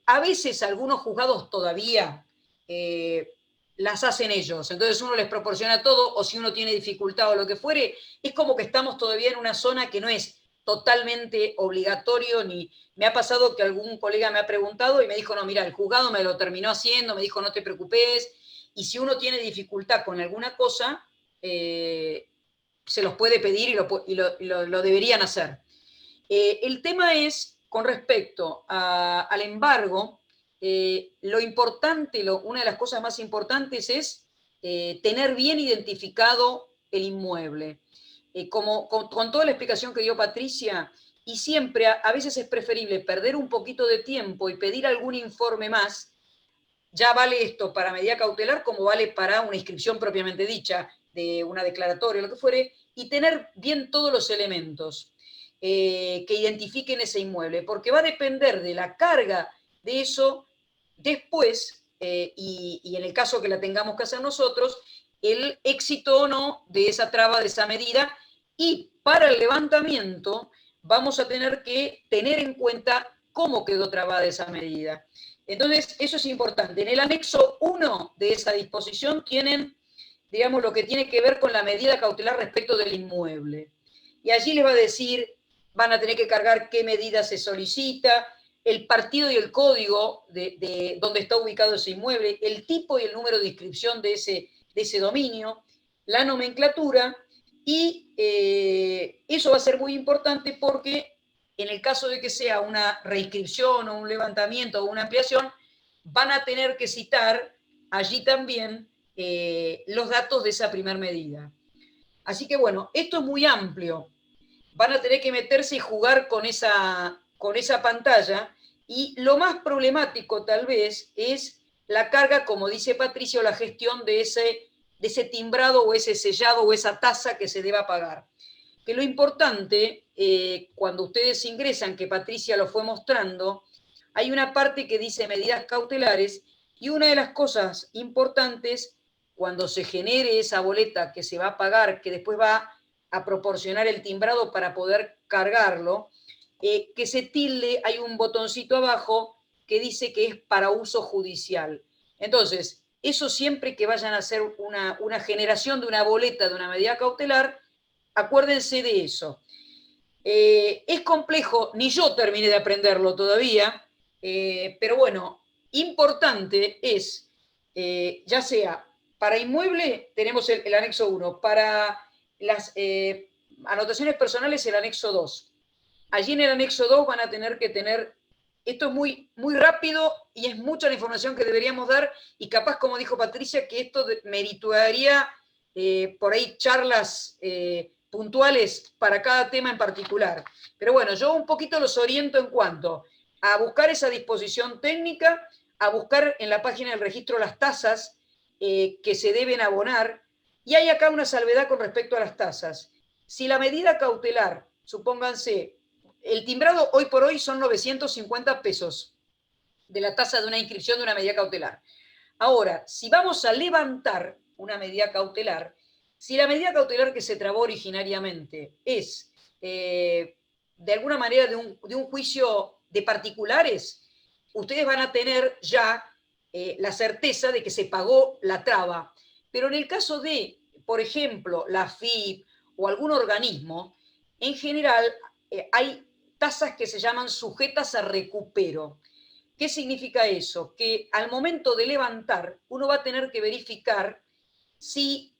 A veces algunos juzgados todavía las hacen ellos, entonces uno les proporciona todo, o si uno tiene dificultad o lo que fuere, es como que estamos todavía en una zona que no es totalmente obligatorio, ni me ha pasado que algún colega me ha preguntado y me dijo, no, mira, el juzgado me lo terminó haciendo, me dijo, no te preocupes, y si uno tiene dificultad con alguna cosa, se los puede pedir y lo deberían hacer. El tema es con respecto al embargo, lo importante, una de las cosas más importantes es tener bien identificado el inmueble. Con toda la explicación que dio Patricia, y siempre a veces es preferible perder un poquito de tiempo y pedir algún informe más. Ya vale esto para medida cautelar como vale para una inscripción propiamente dicha, de una declaratoria, lo que fuere, y tener bien todos los elementos que identifiquen ese inmueble, porque va a depender de la carga de eso después, y en el caso que la tengamos que hacer nosotros, el éxito o no de esa traba, de esa medida, y para el levantamiento vamos a tener que tener en cuenta cómo quedó trabada esa medida. Entonces, eso es importante. En el anexo 1 de esa disposición tienen, digamos, lo que tiene que ver con la medida cautelar respecto del inmueble. Y allí les va a decir, van a tener que cargar qué medida se solicita, el partido y el código de donde está ubicado ese inmueble, el tipo y el número de inscripción de ese dominio, la nomenclatura, y eso va a ser muy importante porque en el caso de que sea una reinscripción o un levantamiento o una ampliación, van a tener que citar allí también los datos de esa primer medida. Así que bueno, esto es muy amplio. Van a tener que meterse y jugar con esa pantalla, y lo más problemático tal vez es la carga, como dice Patricia, o la gestión de ese timbrado o ese sellado o esa tasa que se deba pagar. Que lo importante, cuando ustedes ingresan, que Patricia lo fue mostrando, hay una parte que dice medidas cautelares, y una de las cosas importantes, cuando se genere esa boleta que se va a pagar, que después va a proporcionar el timbrado para poder cargarlo, que se tilde, hay un botoncito abajo que dice que es para uso judicial. Entonces, eso siempre que vayan a hacer una generación de una boleta de una medida cautelar, acuérdense de eso. Es complejo, ni yo terminé de aprenderlo todavía, pero bueno, importante es, ya sea para inmueble, tenemos el anexo 1, para las anotaciones personales, el anexo 2. Allí en el anexo 2 van a tener que tener, esto es muy, muy rápido y es mucha la información que deberíamos dar, y capaz, como dijo Patricia, que esto meritaría por ahí charlas puntuales para cada tema en particular. Pero bueno, yo un poquito los oriento en cuanto a buscar esa disposición técnica, a buscar en la página del registro las tasas que se deben abonar, y hay acá una salvedad con respecto a las tasas. Si la medida cautelar, supónganse, el timbrado hoy por hoy son 950 pesos de la tasa de una inscripción de una medida cautelar. Ahora, si vamos a levantar una medida cautelar, si la medida cautelar que se trabó originariamente es de alguna manera de un juicio de particulares, ustedes van a tener ya la certeza de que se pagó la traba. Pero en el caso de, por ejemplo, la AFIP o algún organismo, en general hay tasas que se llaman sujetas a recupero. ¿Qué significa eso? Que al momento de levantar, uno va a tener que verificar si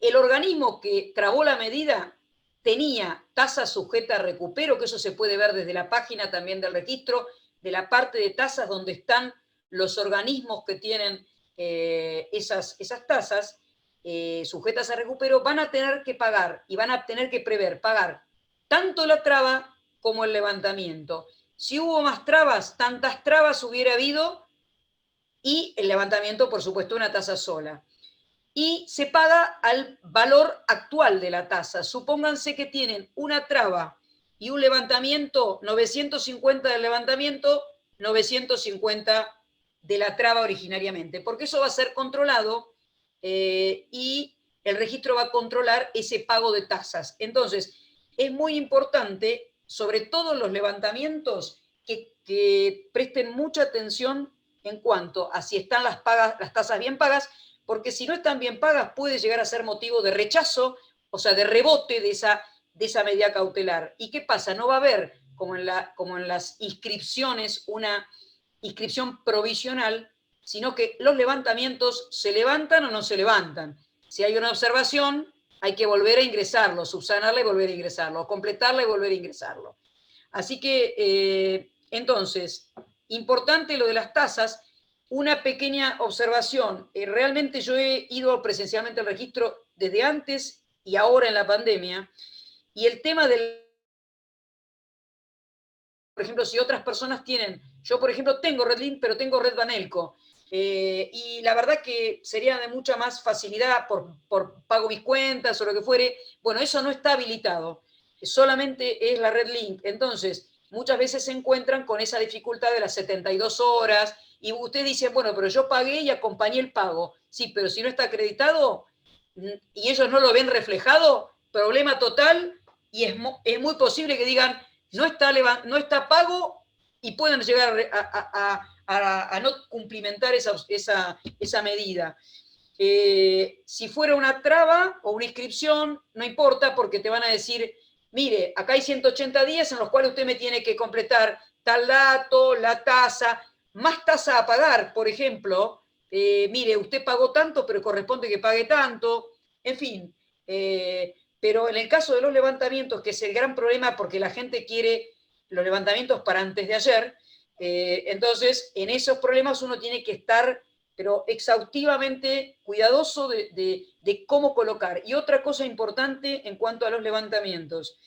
el organismo que trabó la medida tenía tasa sujeta a recupero, que eso se puede ver desde la página también del registro, de la parte de tasas donde están los organismos que tienen esas tasas sujetas a recupero, van a tener que pagar y van a tener que prever pagar tanto la traba como el levantamiento. Si hubo más trabas, tantas trabas hubiera habido, y el levantamiento, por supuesto, una tasa sola. Y se paga al valor actual de la tasa. Supónganse que tienen una traba y un levantamiento, 950 del levantamiento, 950 de la traba originariamente, porque eso va a ser controlado y el registro va a controlar ese pago de tasas. Entonces, es muy importante, sobre todo en los levantamientos, que presten mucha atención en cuanto a si están las tasas bien pagas, porque si no están bien pagas puede llegar a ser motivo de rechazo, o sea, de rebote de esa medida cautelar. ¿Y qué pasa? No va a haber, como en las inscripciones, una inscripción provisional, sino que los levantamientos se levantan o no se levantan. Si hay una observación, hay que volver a ingresarlo, subsanarla y volver a ingresarlo, completarla y volver a ingresarlo. Así que Entonces, importante lo de las tasas. Una pequeña observación. Realmente yo he ido presencialmente al registro desde antes y ahora en la pandemia, y el tema del, por ejemplo, si otras personas tienen, yo por ejemplo tengo Redlink, pero tengo Red Banelco, y la verdad que sería de mucha más facilidad por pago mis cuentas o lo que fuere. Bueno, eso no está habilitado, solamente es la Redlink. Entonces, muchas veces se encuentran con esa dificultad de las 72 horas, y usted dice, bueno, pero yo pagué y acompañé el pago. Sí, pero si no está acreditado y ellos no lo ven reflejado, problema total, y es muy posible que digan, no está pago, y pueden llegar a no cumplimentar esa medida. Si fuera una traba o una inscripción, no importa, porque te van a decir, mire, acá hay 180 días en los cuales usted me tiene que completar tal dato, la tasa, más tasa a pagar, por ejemplo. Mire, usted pagó tanto, pero corresponde que pague tanto, en fin. Pero en el caso de los levantamientos, que es el gran problema, porque la gente quiere los levantamientos para antes de ayer, entonces en esos problemas uno tiene que estar, pero exhaustivamente cuidadoso de cómo colocar. Y otra cosa importante en cuanto a los levantamientos,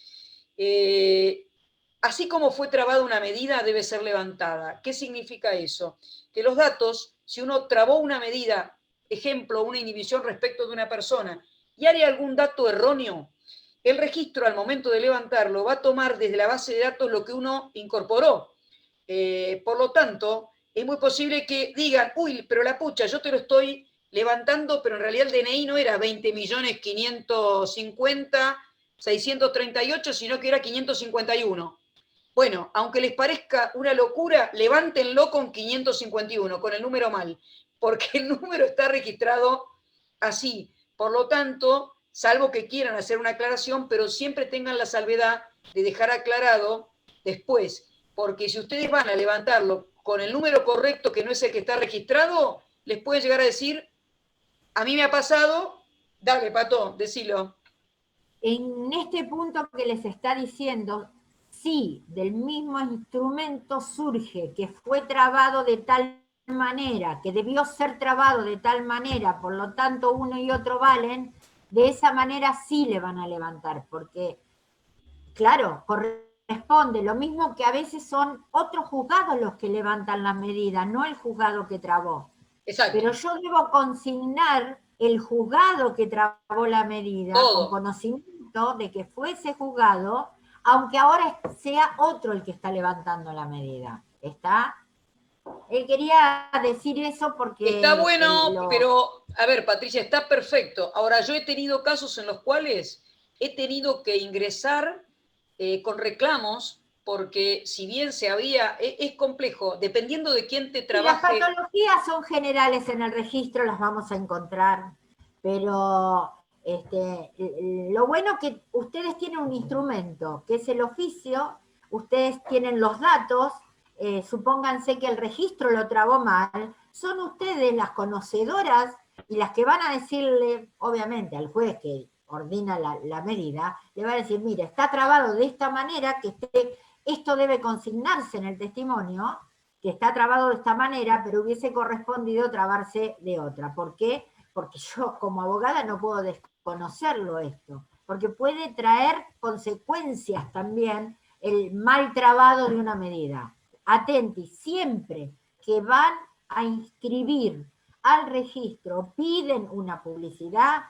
así como fue trabada una medida, debe ser levantada. ¿Qué significa eso? Que los datos, si uno trabó una medida, ejemplo, una inhibición respecto de una persona, y hay algún dato erróneo, el registro al momento de levantarlo va a tomar desde la base de datos lo que uno incorporó. Por lo tanto, es muy posible que digan, uy, pero la pucha, yo te lo estoy levantando, pero en realidad el DNI no era 20.550.638, sino que era 551. Bueno, aunque les parezca una locura, levántenlo con 551, con el número mal, porque el número está registrado así. Por lo tanto, salvo que quieran hacer una aclaración, pero siempre tengan la salvedad de dejar aclarado después, porque si ustedes van a levantarlo con el número correcto, que no es el que está registrado, les puede llegar a decir, a mí me ha pasado, dale, Pato, decilo. En este punto que les está diciendo, sí, del mismo instrumento surge que fue trabado de tal manera, que debió ser trabado de tal manera, por lo tanto uno y otro valen, de esa manera sí le van a levantar, porque, claro, corresponde, lo mismo que a veces son otros juzgados los que levantan las medidas, no el juzgado que trabó. Exacto. Pero yo debo consignar el juzgado que trabó la medida, Todo. con conocimiento de que fue ese juzgado, aunque ahora sea otro el que está levantando la medida. ¿Está? Quería decir eso Está porque bueno, pero, a ver, Patricia, está perfecto. Ahora, yo he tenido casos en los cuales he tenido que ingresar con reclamos, porque si bien es complejo, dependiendo de quién te y las trabaje. patologías son generales en el registro, las vamos a encontrar, pero lo bueno que ustedes tienen un instrumento, que es el oficio, ustedes tienen los datos, supónganse que el registro lo trabó mal, son ustedes las conocedoras y las que van a decirle, obviamente, al juez que ordena la medida, le va a decir, mire, está trabado de esta manera, que esto debe consignarse en el testimonio, que está trabado de esta manera, pero hubiese correspondido trabarse de otra. ¿Por qué? Porque yo como abogada no puedo desconocerlo esto, porque puede traer consecuencias también el mal trabado de una medida. Atenti, siempre que van a inscribir al registro, piden una publicidad,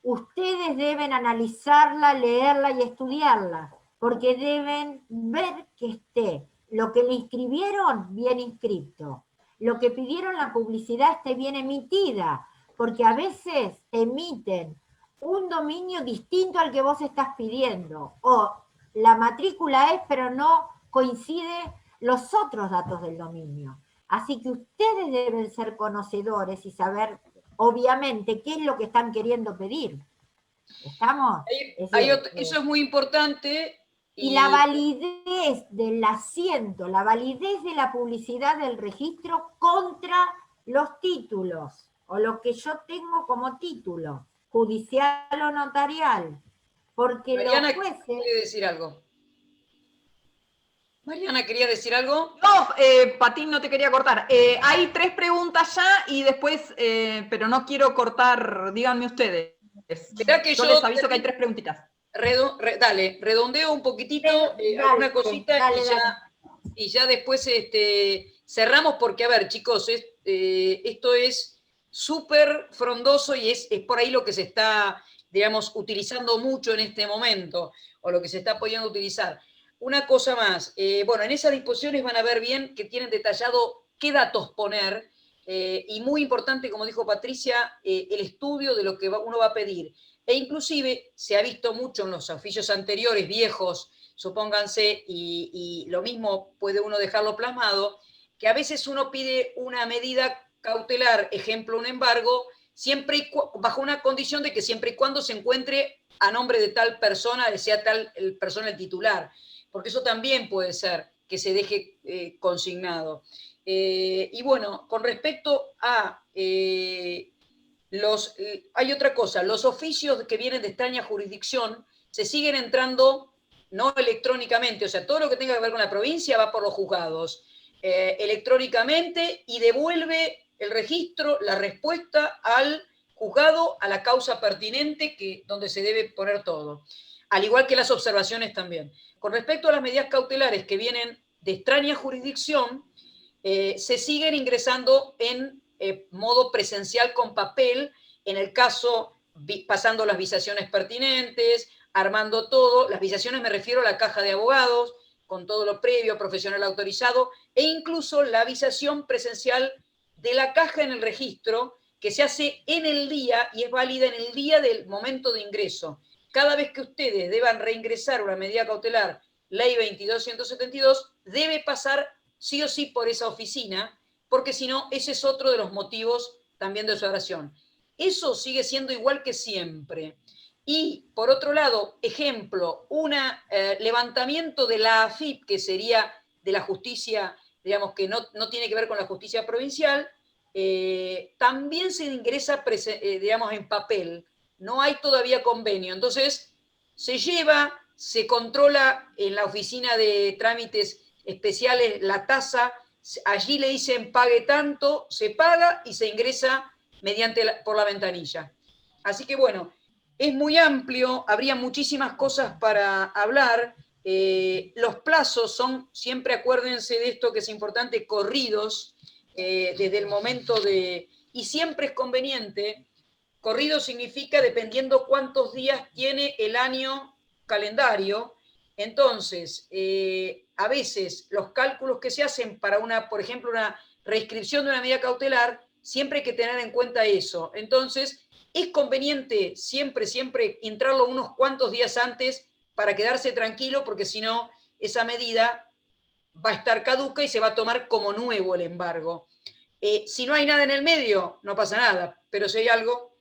ustedes deben analizarla, leerla y estudiarla, porque deben ver que esté lo que le inscribieron bien inscripto, lo que pidieron la publicidad esté bien emitida, porque a veces te emiten un dominio distinto al que vos estás pidiendo, o la matrícula es, pero no coincide los otros datos del dominio. Así que ustedes deben ser conocedores y saber, obviamente, qué es lo que están queriendo pedir. ¿Estamos? Es decir, Eso es muy importante. y la validez del asiento, la validez de la publicidad del registro contra los títulos, o lo que yo tengo como título, judicial o notarial. Porque Mariana los jueces, quiere decir algo. Mariana, ¿querías decir algo? No, Patín, no te quería cortar. Hay 3 preguntas ya y después, pero no quiero cortar, díganme ustedes. Esperá que Yo les aviso que hay 3 preguntitas. Dale, redondeo un poquitito, alguna cosita dale. y ya después cerramos porque, a ver, chicos, esto es súper frondoso y es por ahí lo que se está, digamos, utilizando mucho en este momento, o lo que se está pudiendo utilizar. Una cosa más, bueno, en esas disposiciones van a ver bien que tienen detallado qué datos poner, y muy importante, como dijo Patricia, el estudio de lo que uno va a pedir. E inclusive se ha visto mucho en los oficios anteriores, viejos, supónganse, y lo mismo puede uno dejarlo plasmado, que a veces uno pide una medida cautelar, ejemplo, un embargo, siempre bajo una condición de que siempre y cuando se encuentre a nombre de tal persona, sea tal persona el titular, porque eso también puede ser que se deje consignado. Y bueno, con respecto a... hay otra cosa, los oficios que vienen de extraña jurisdicción se siguen entrando no electrónicamente, o sea, todo lo que tenga que ver con la provincia va por los juzgados electrónicamente y devuelve el registro, la respuesta al juzgado, a la causa pertinente donde se debe poner todo, al igual que las observaciones también. Con respecto a las medidas cautelares que vienen de extraña jurisdicción, se siguen ingresando en modo presencial con papel, en el caso pasando las visaciones pertinentes, armando todo. Las visaciones me refiero a la caja de abogados, con todo lo previo, profesional autorizado, e incluso la visación presencial de la caja en el registro, que se hace en el día y es válida en el día del momento de ingreso. Cada vez que ustedes deban reingresar una medida cautelar, ley 22.172, debe pasar sí o sí por esa oficina, porque si no, ese es otro de los motivos también de su oración. Eso sigue siendo igual que siempre. Y, por otro lado, ejemplo, un levantamiento de la AFIP, que sería de la justicia, digamos, que no tiene que ver con la justicia provincial, también se ingresa, digamos, en papel. No hay todavía convenio. Entonces, se lleva, se controla en la oficina de trámites especiales la tasa, allí le dicen pague tanto, se paga y se ingresa por la ventanilla. Así que bueno, es muy amplio, habría muchísimas cosas para hablar. Los plazos son, siempre acuérdense de esto que es importante, corridos, desde el momento de... Y siempre es conveniente, corrido significa dependiendo cuántos días tiene el año calendario. Entonces, a veces los cálculos que se hacen para por ejemplo, una reinscripción de una medida cautelar, siempre hay que tener en cuenta eso. Entonces, es conveniente siempre entrarlo unos cuantos días antes para quedarse tranquilo, porque si no, esa medida va a estar caduca y se va a tomar como nuevo el embargo. Si no hay nada en el medio, no pasa nada, pero si hay algo...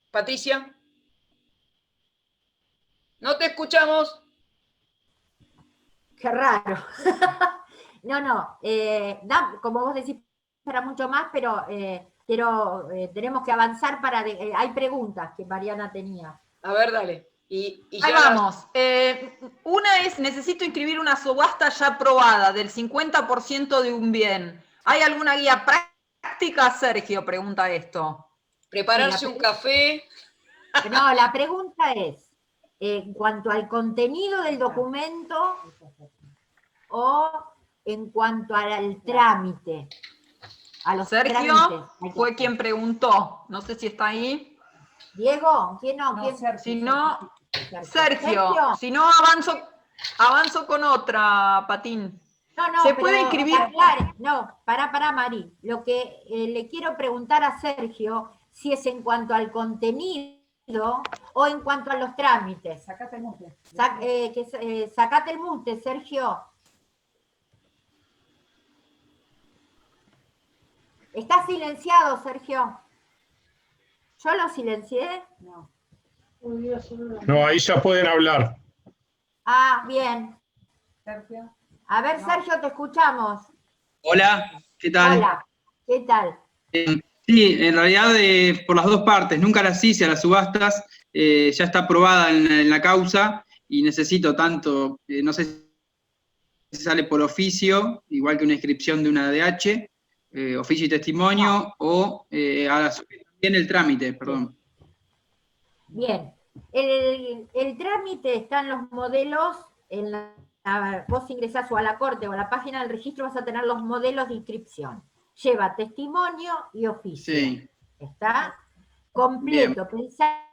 Patricia, no te escuchamos. Qué raro. No, como vos decís, para mucho más, pero tenemos que avanzar hay preguntas que Mariana tenía. A ver, dale. Y ahí ya vamos. Una es, necesito inscribir una subasta ya aprobada del 50% de un bien. ¿Hay alguna guía práctica? Sergio pregunta esto. Prepararse un café. No, la pregunta es, en cuanto al contenido del documento o en cuanto al trámite. A los Sergio trámites. fue quien preguntó. No sé si está ahí. Diego, ¿quién no? ¿Quién? Si no, Sergio. Si no, avanzo con otra, Patín. No, ¿Se puede inscribir? No, pará, Mari. Lo que le quiero preguntar a Sergio, si es en cuanto al contenido o en cuanto a los trámites. Sacate el mute. Sacate el mute, Sergio. ¿Está silenciado, Sergio? ¿Yo lo silencié? No. No, ahí ya pueden hablar. Ah, bien. Sergio. A ver, Sergio, te escuchamos. Hola, ¿qué tal? Hola, ¿qué tal? Sí, en realidad por las dos partes, nunca las hice a las subastas, ya está aprobada en la causa y necesito tanto, no sé sale por oficio, igual que una inscripción de una ADH, oficio y testimonio, o a la vez también el trámite, perdón. Bien, el trámite está en los modelos, vos ingresás o a la corte o a la página del registro, vas a tener los modelos de inscripción. Lleva testimonio y oficio. Sí. ¿Está? Completo. Pensá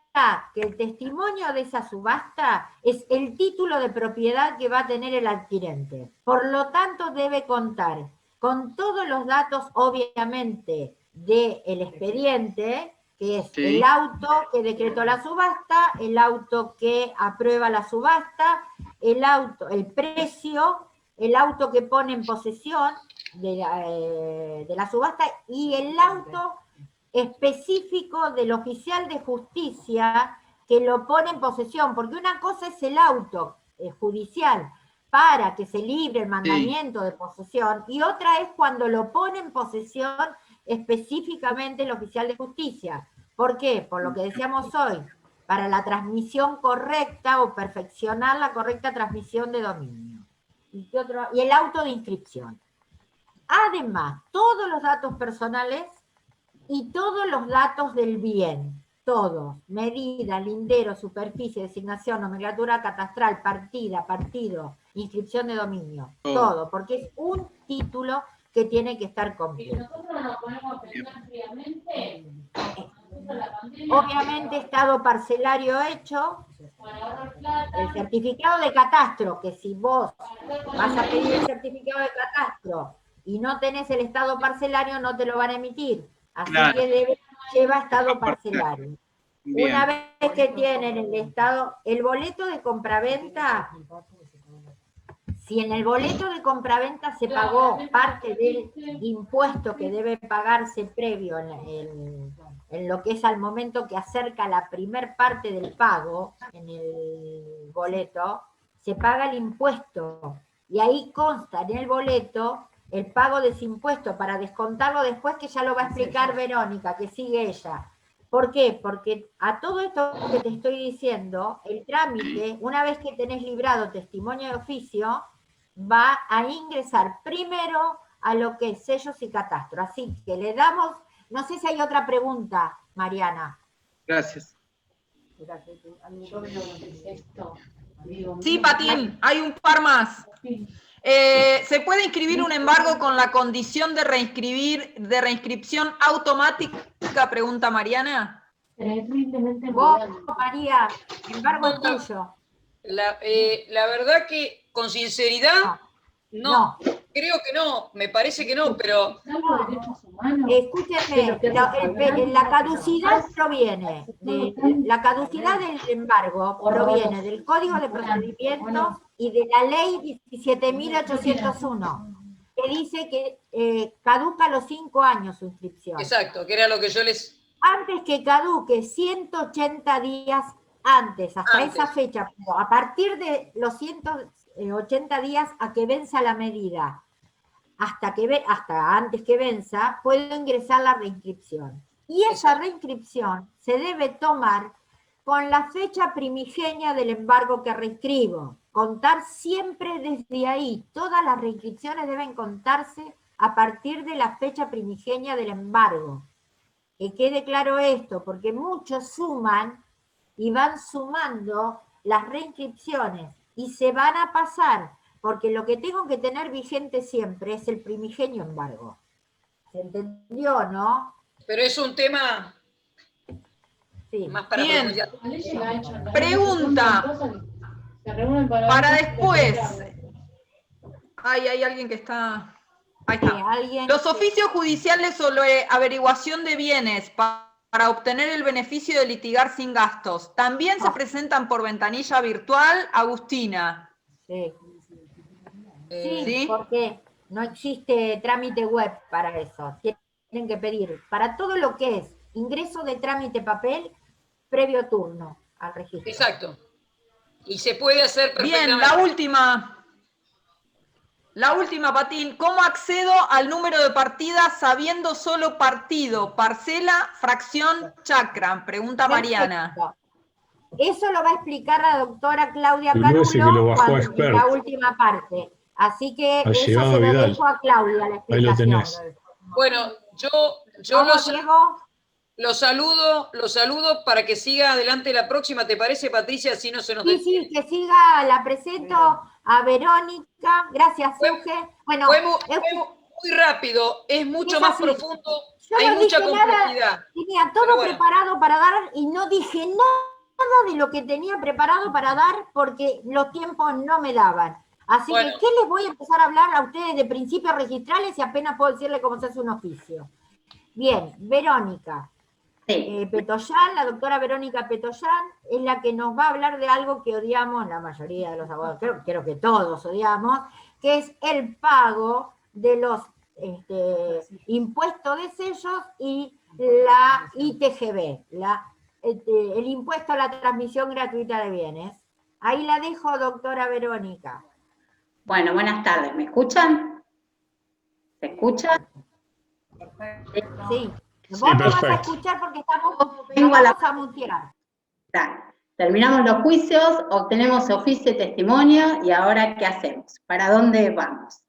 que el testimonio de esa subasta es el título de propiedad que va a tener el adquirente. Por lo tanto, debe contar con todos los datos, obviamente, del expediente, que es el auto que decretó la subasta, el auto que aprueba la subasta, el precio, el auto que pone en posesión de la subasta y el auto específico del oficial de justicia que lo pone en posesión, porque una cosa es el auto judicial para que se libre el mandamiento de posesión, y otra es cuando lo pone en posesión específicamente el oficial de justicia. ¿Por qué? Por lo que decíamos hoy, para la transmisión correcta o perfeccionar la correcta transmisión de dominio. Y el auto de inscripción. Además, todos los datos personales y todos los datos del bien, todos, medida, lindero, superficie, designación, nomenclatura catastral, partida, partido, inscripción de dominio, todo, porque es un título que tiene que estar completo. Nosotros nos ponemos a pensar fríamente. Obviamente, estado parcelario hecho, el certificado de catastro, que si vos vas a pedir el certificado de catastro y no tenés el estado parcelario, no te lo van a emitir. Así que lleva estado parcelario. Bien. Una vez que tienen el estado, el boleto de compraventa, si en el boleto de compraventa se pagó parte del impuesto que debe pagarse previo en lo que es al momento que acerca la primer parte del pago en el boleto, se paga el impuesto y ahí consta en el boleto el pago de ese impuesto para descontarlo después, que ya lo va a explicar Verónica, que sigue ella. ¿Por qué? Porque a todo esto que te estoy diciendo, el trámite, una vez que tenés librado testimonio de oficio, va a ingresar primero a lo que es sellos y catastro. Así que le damos, no sé si hay otra pregunta, Mariana. Gracias. Sí, Patín, hay un par más. ¿Se puede inscribir un embargo con la condición de reinscripción automática? Pregunta Mariana. Vos, María, embargo es tuyo. La verdad que, con sinceridad, no. Creo que no, me parece que no, pero... Escúchenme, la caducidad proviene, la caducidad del embargo proviene del Código de Procedimientos y de la Ley 17.801, que dice que caduca a los 5 años su inscripción. Exacto, que era lo que yo les... Antes que caduque, 180 días antes, hasta esa fecha, a partir de los 180 días a que venza la medida, hasta antes que venza, puedo ingresar la reinscripción. Y esa reinscripción se debe tomar con la fecha primigenia del embargo que reinscribo. Contar siempre desde ahí. Todas las reinscripciones deben contarse a partir de la fecha primigenia del embargo. Que quede claro esto, porque muchos suman y van sumando las reinscripciones y se van a pasar, porque lo que tengo que tener vigente siempre es el primigenio embargo. ¿Se entendió, no? Pero es un tema más para profundizar. Pregunta. Para después. Hay alguien que está... Ahí está. Los oficios judiciales sobre averiguación de bienes para obtener el beneficio de litigar sin gastos, ¿también se presentan por ventanilla virtual, Agustina? Sí. Sí, porque no existe trámite web para eso. Tienen que pedir para todo lo que es ingreso de trámite papel, previo turno al registro. Exacto. Y se puede hacer perfectamente. Bien, la última, Patín. ¿Cómo accedo al número de partida sabiendo solo partido, parcela, fracción, chacra? Pregunta Mariana. Eso lo va a explicar la doctora Claudia Carulo en la última parte. Así que Ha eso llegado se lo Vidal. dejo a Claudia, la Ahí lo explicación. tenés. Bueno, yo ¿Vamos, Diego? los saludo para que siga adelante la próxima, ¿te parece, Patricia? Así no se nos Sí, detiene. sí, que siga, la presento a Verónica. Gracias, Euge. Bueno, Fue Euge, muy rápido, es mucho es más así. profundo, Yo hay no mucha dije nada, complejidad. tenía Pero todo bueno. preparado para dar y no dije nada de lo que tenía preparado para dar porque los tiempos no me daban. Así Bueno. que, ¿qué les voy a empezar a hablar a ustedes de principios registrales y apenas puedo decirle cómo se hace un oficio? Bien, Verónica. Petoyán, la doctora Verónica Petoyán, es la que nos va a hablar de algo que odiamos la mayoría de los abogados, creo que todos odiamos, que es el pago de los impuestos de sellos y la ITGB, el impuesto a la transmisión gratuita de bienes. Ahí la dejo, doctora Verónica. Bueno, buenas tardes. ¿Me escuchan? ¿Se escucha? Sí. Sí, Vos me vas a perfecto. escuchar porque estamos, Vengo a la- vamos a mutear. Terminamos los juicios, obtenemos oficio de testimonio y ahora ¿qué hacemos? ¿Para dónde vamos?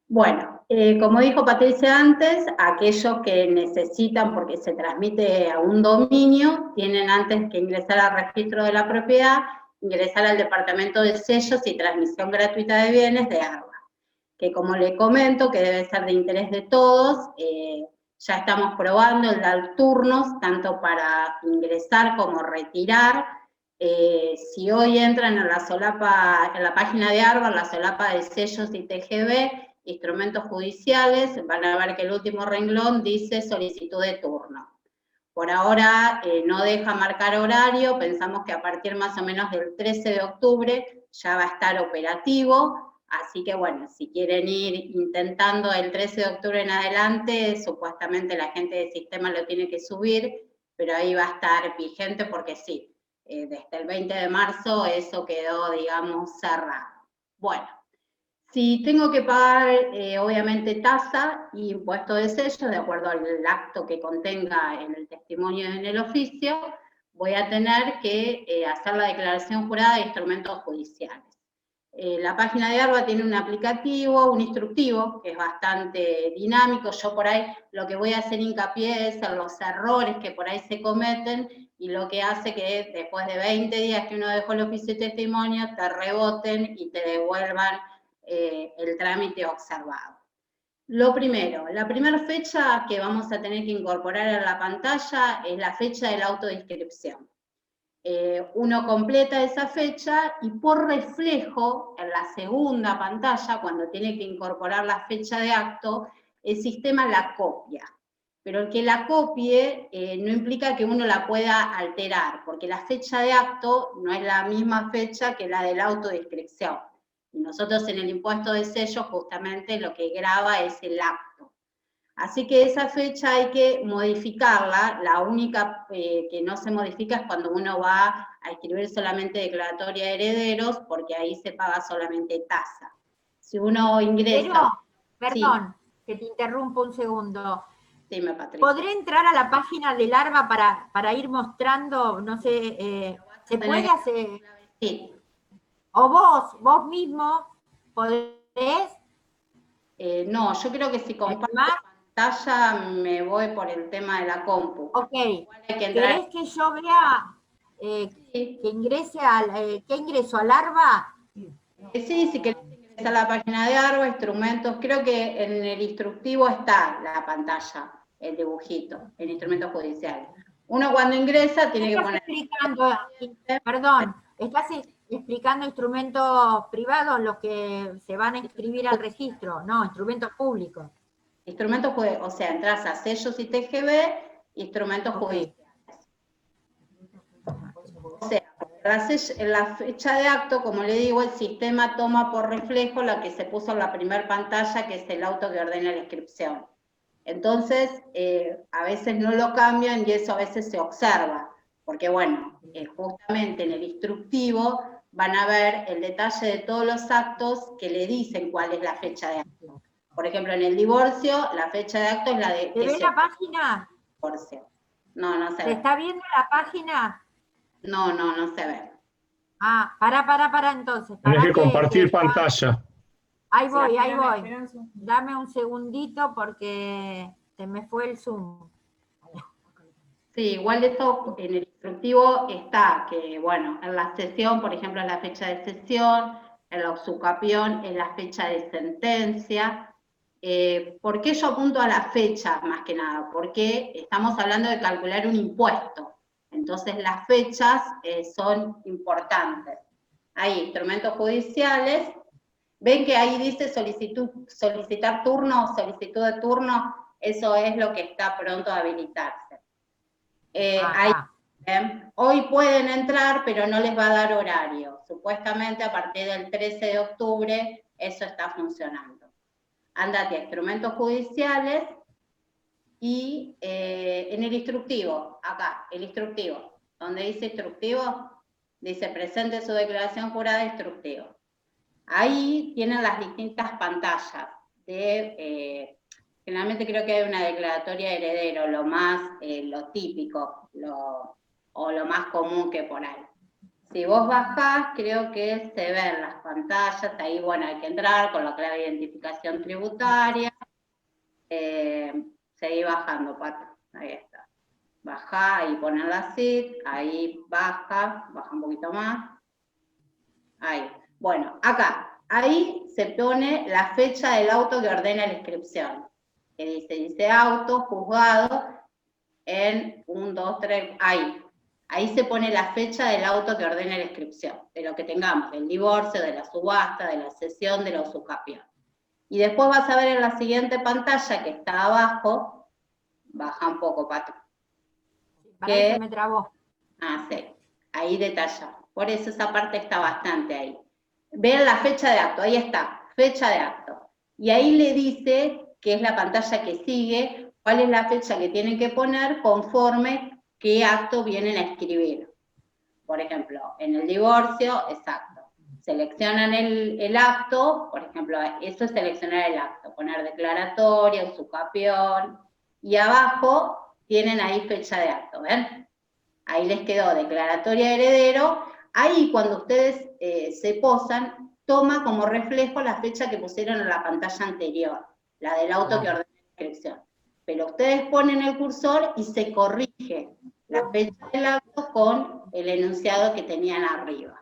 Bueno, como dijo Patricia antes, aquellos que necesitan, porque se transmite a un dominio, tienen antes que ingresar al registro de la propiedad, ingresar al departamento de sellos y transmisión gratuita de bienes de ARBA, que como le comento, que debe ser de interés de todos, ya estamos probando el dar turnos, tanto para ingresar como retirar. Si hoy entran en la solapa, en la página de ARBA, en la solapa de sellos y TGB, instrumentos judiciales, van a ver que el último renglón dice solicitud de turno. Por ahora no deja marcar horario, pensamos que a partir más o menos del 13 de octubre ya va a estar operativo, así que bueno, si quieren ir intentando el 13 de octubre en adelante, supuestamente la gente del sistema lo tiene que subir, pero ahí va a estar vigente porque sí, desde el 20 de marzo eso quedó, digamos, cerrado. Bueno. Si tengo que pagar, obviamente, tasa y impuesto de sello, de acuerdo al acto que contenga en el testimonio en el oficio, voy a tener que hacer la declaración jurada de instrumentos judiciales. La página de ARBA tiene un aplicativo, un instructivo, que es bastante dinámico. Yo por ahí lo que voy a hacer hincapié es en los errores que por ahí se cometen y lo que hace que después de 20 días que uno dejó el oficio de testimonio, te reboten y te devuelvan el trámite observado. Lo primero, la primera fecha que vamos a tener que incorporar en la pantalla es la fecha de la autodescripción. Uno completa esa fecha y por reflejo, en la segunda pantalla, cuando tiene que incorporar la fecha de acto, el sistema la copia. Pero el que la copie no implica que uno la pueda alterar, porque la fecha de acto no es la misma fecha que la de la autodescripción. Y nosotros en el impuesto de sello justamente lo que graba es el acto. Así que esa fecha hay que modificarla, la única que no se modifica es cuando uno va a escribir solamente declaratoria de herederos, porque ahí se paga solamente tasa. Si uno ingresa... Pero, perdón, que te interrumpo un segundo. Dime, Patricia. ¿Podré entrar a la página del ARBA para ir mostrando, no sé, se puede hacer? Sí. ¿O vos mismo podés? No, yo creo que si comparto pantalla me voy por el tema de la compu. Ok. ¿Querés que yo vea que ingrese ¿qué ingreso al ARBA? Sí, si querés ingresar a la página de ARBA, instrumentos, creo que en el instructivo está la pantalla, el dibujito, el instrumento judicial. Uno cuando ingresa tiene que poner... Perdón, estás explicando instrumentos privados, los que se van a inscribir al registro, no, instrumentos públicos. Instrumentos, o sea, entras a sellos y TGB, instrumentos judiciales. O sea, en la fecha de acto, como le digo, el sistema toma por reflejo la que se puso en la primera pantalla, que es el auto que ordena la inscripción. Entonces, a veces no lo cambian y eso a veces se observa, porque bueno, justamente en el instructivo van a ver el detalle de todos los actos que le dicen cuál es la fecha de acto. Por ejemplo, en el divorcio, la fecha de acto es la de... ¿Se ve la página? Divorcio. No se ve. ¿Se está viendo la página? No se ve. Ah, para entonces. Tienes que compartir pantalla. Ahí voy, ahí voy. Dame un segundito porque se me fue el Zoom. Sí, igual de eso en el instructivo está que, bueno, en la sesión, por ejemplo, es la fecha de sesión, en la usucapión es la fecha de sentencia. ¿Por qué yo apunto a las fechas más que nada? Porque estamos hablando de calcular un impuesto. Entonces las fechas son importantes. Hay instrumentos judiciales. Ven que ahí dice solicitar turno, solicitud de turno, eso es lo que está pronto a habilitarse. Ahí, hoy pueden entrar, pero no les va a dar horario. Supuestamente a partir del 13 de octubre eso está funcionando. Ándate a instrumentos judiciales y en el instructivo, acá, el instructivo, donde dice instructivo, dice presente su declaración jurada instructivo. Ahí tienen las distintas pantallas de... generalmente creo que hay una declaratoria de heredero, lo más, lo típico, o lo más común que por ahí. Si vos bajás, creo que se ven las pantallas, ahí bueno, hay que entrar con la clave de identificación tributaria, seguí bajando, Pato, ahí está. Bajá y poner la CIT, ahí baja un poquito más, ahí. Bueno, acá, ahí se pone la fecha del auto que ordena la inscripción. Que dice auto, juzgado, en 1, 2, 3, ahí se pone la fecha del auto que ordena la inscripción, de lo que tengamos, del divorcio, de la subasta, de la cesión, de la usucapión. Y después vas a ver en la siguiente pantalla que está abajo, baja un poco, Pato. Para que se me trabó. Ah, sí, ahí detalla. Por eso esa parte está bastante ahí. Vean la fecha de acto, ahí está, fecha de acto. Y ahí le dice, que es la pantalla que sigue, cuál es la fecha que tienen que poner conforme qué acto vienen a escribir. Por ejemplo, en el divorcio, exacto. Seleccionan el acto, por ejemplo, eso es seleccionar el acto, poner declaratoria, usucapión, y abajo tienen ahí fecha de acto, ¿ven? Ahí les quedó declaratoria de heredero. Ahí cuando ustedes se posan, toma como reflejo la fecha que pusieron en la pantalla anterior, la del auto que ordena la inscripción. Pero ustedes ponen el cursor y se corrige la fecha del acto con el enunciado que tenían arriba.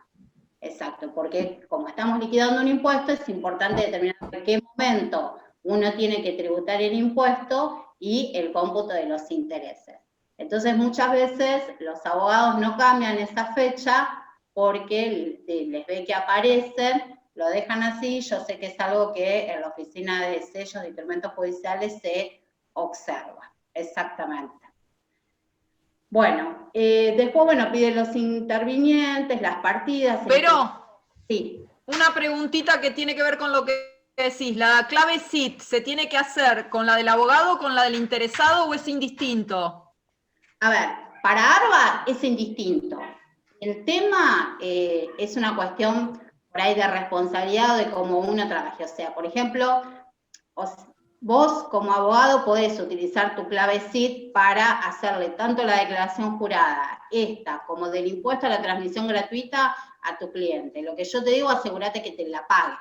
Exacto, porque como estamos liquidando un impuesto, es importante determinar en qué momento uno tiene que tributar el impuesto y el cómputo de los intereses. Entonces muchas veces los abogados no cambian esa fecha porque les ve que aparecen, lo dejan así. Yo sé que es algo que en la oficina de sellos de instrumentos judiciales se observa, exactamente. Bueno, después, bueno, piden los intervinientes, las partidas. Pero, sí. Una preguntita que tiene que ver con lo que decís. ¿La clave CIT se tiene que hacer con la del abogado, con la del interesado o es indistinto? A ver, para ARBA es indistinto. El tema es una cuestión por ahí de responsabilidad o de cómo uno trabaje. O sea, por ejemplo, vos como abogado podés utilizar tu clave CIT para hacerle tanto la declaración jurada, esta, como del impuesto a la transmisión gratuita a tu cliente. Lo que yo te digo, asegúrate que te la pague.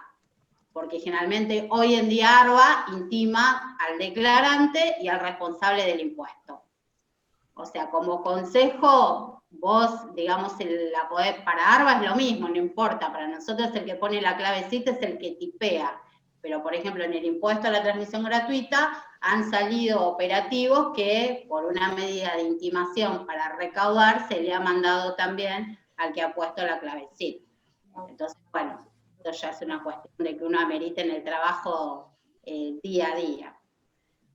Porque generalmente hoy en día ARBA intima al declarante y al responsable del impuesto. O sea, como consejo, vos, digamos, la podés, para ARBA es lo mismo, no importa, para nosotros el que pone la clave CIT es el que tipea. Pero, por ejemplo, en el impuesto a la transmisión gratuita han salido operativos que por una medida de intimación para recaudar se le ha mandado también al que ha puesto la clave CIT. Entonces, bueno, esto ya es una cuestión de que uno amerite en el trabajo día a día.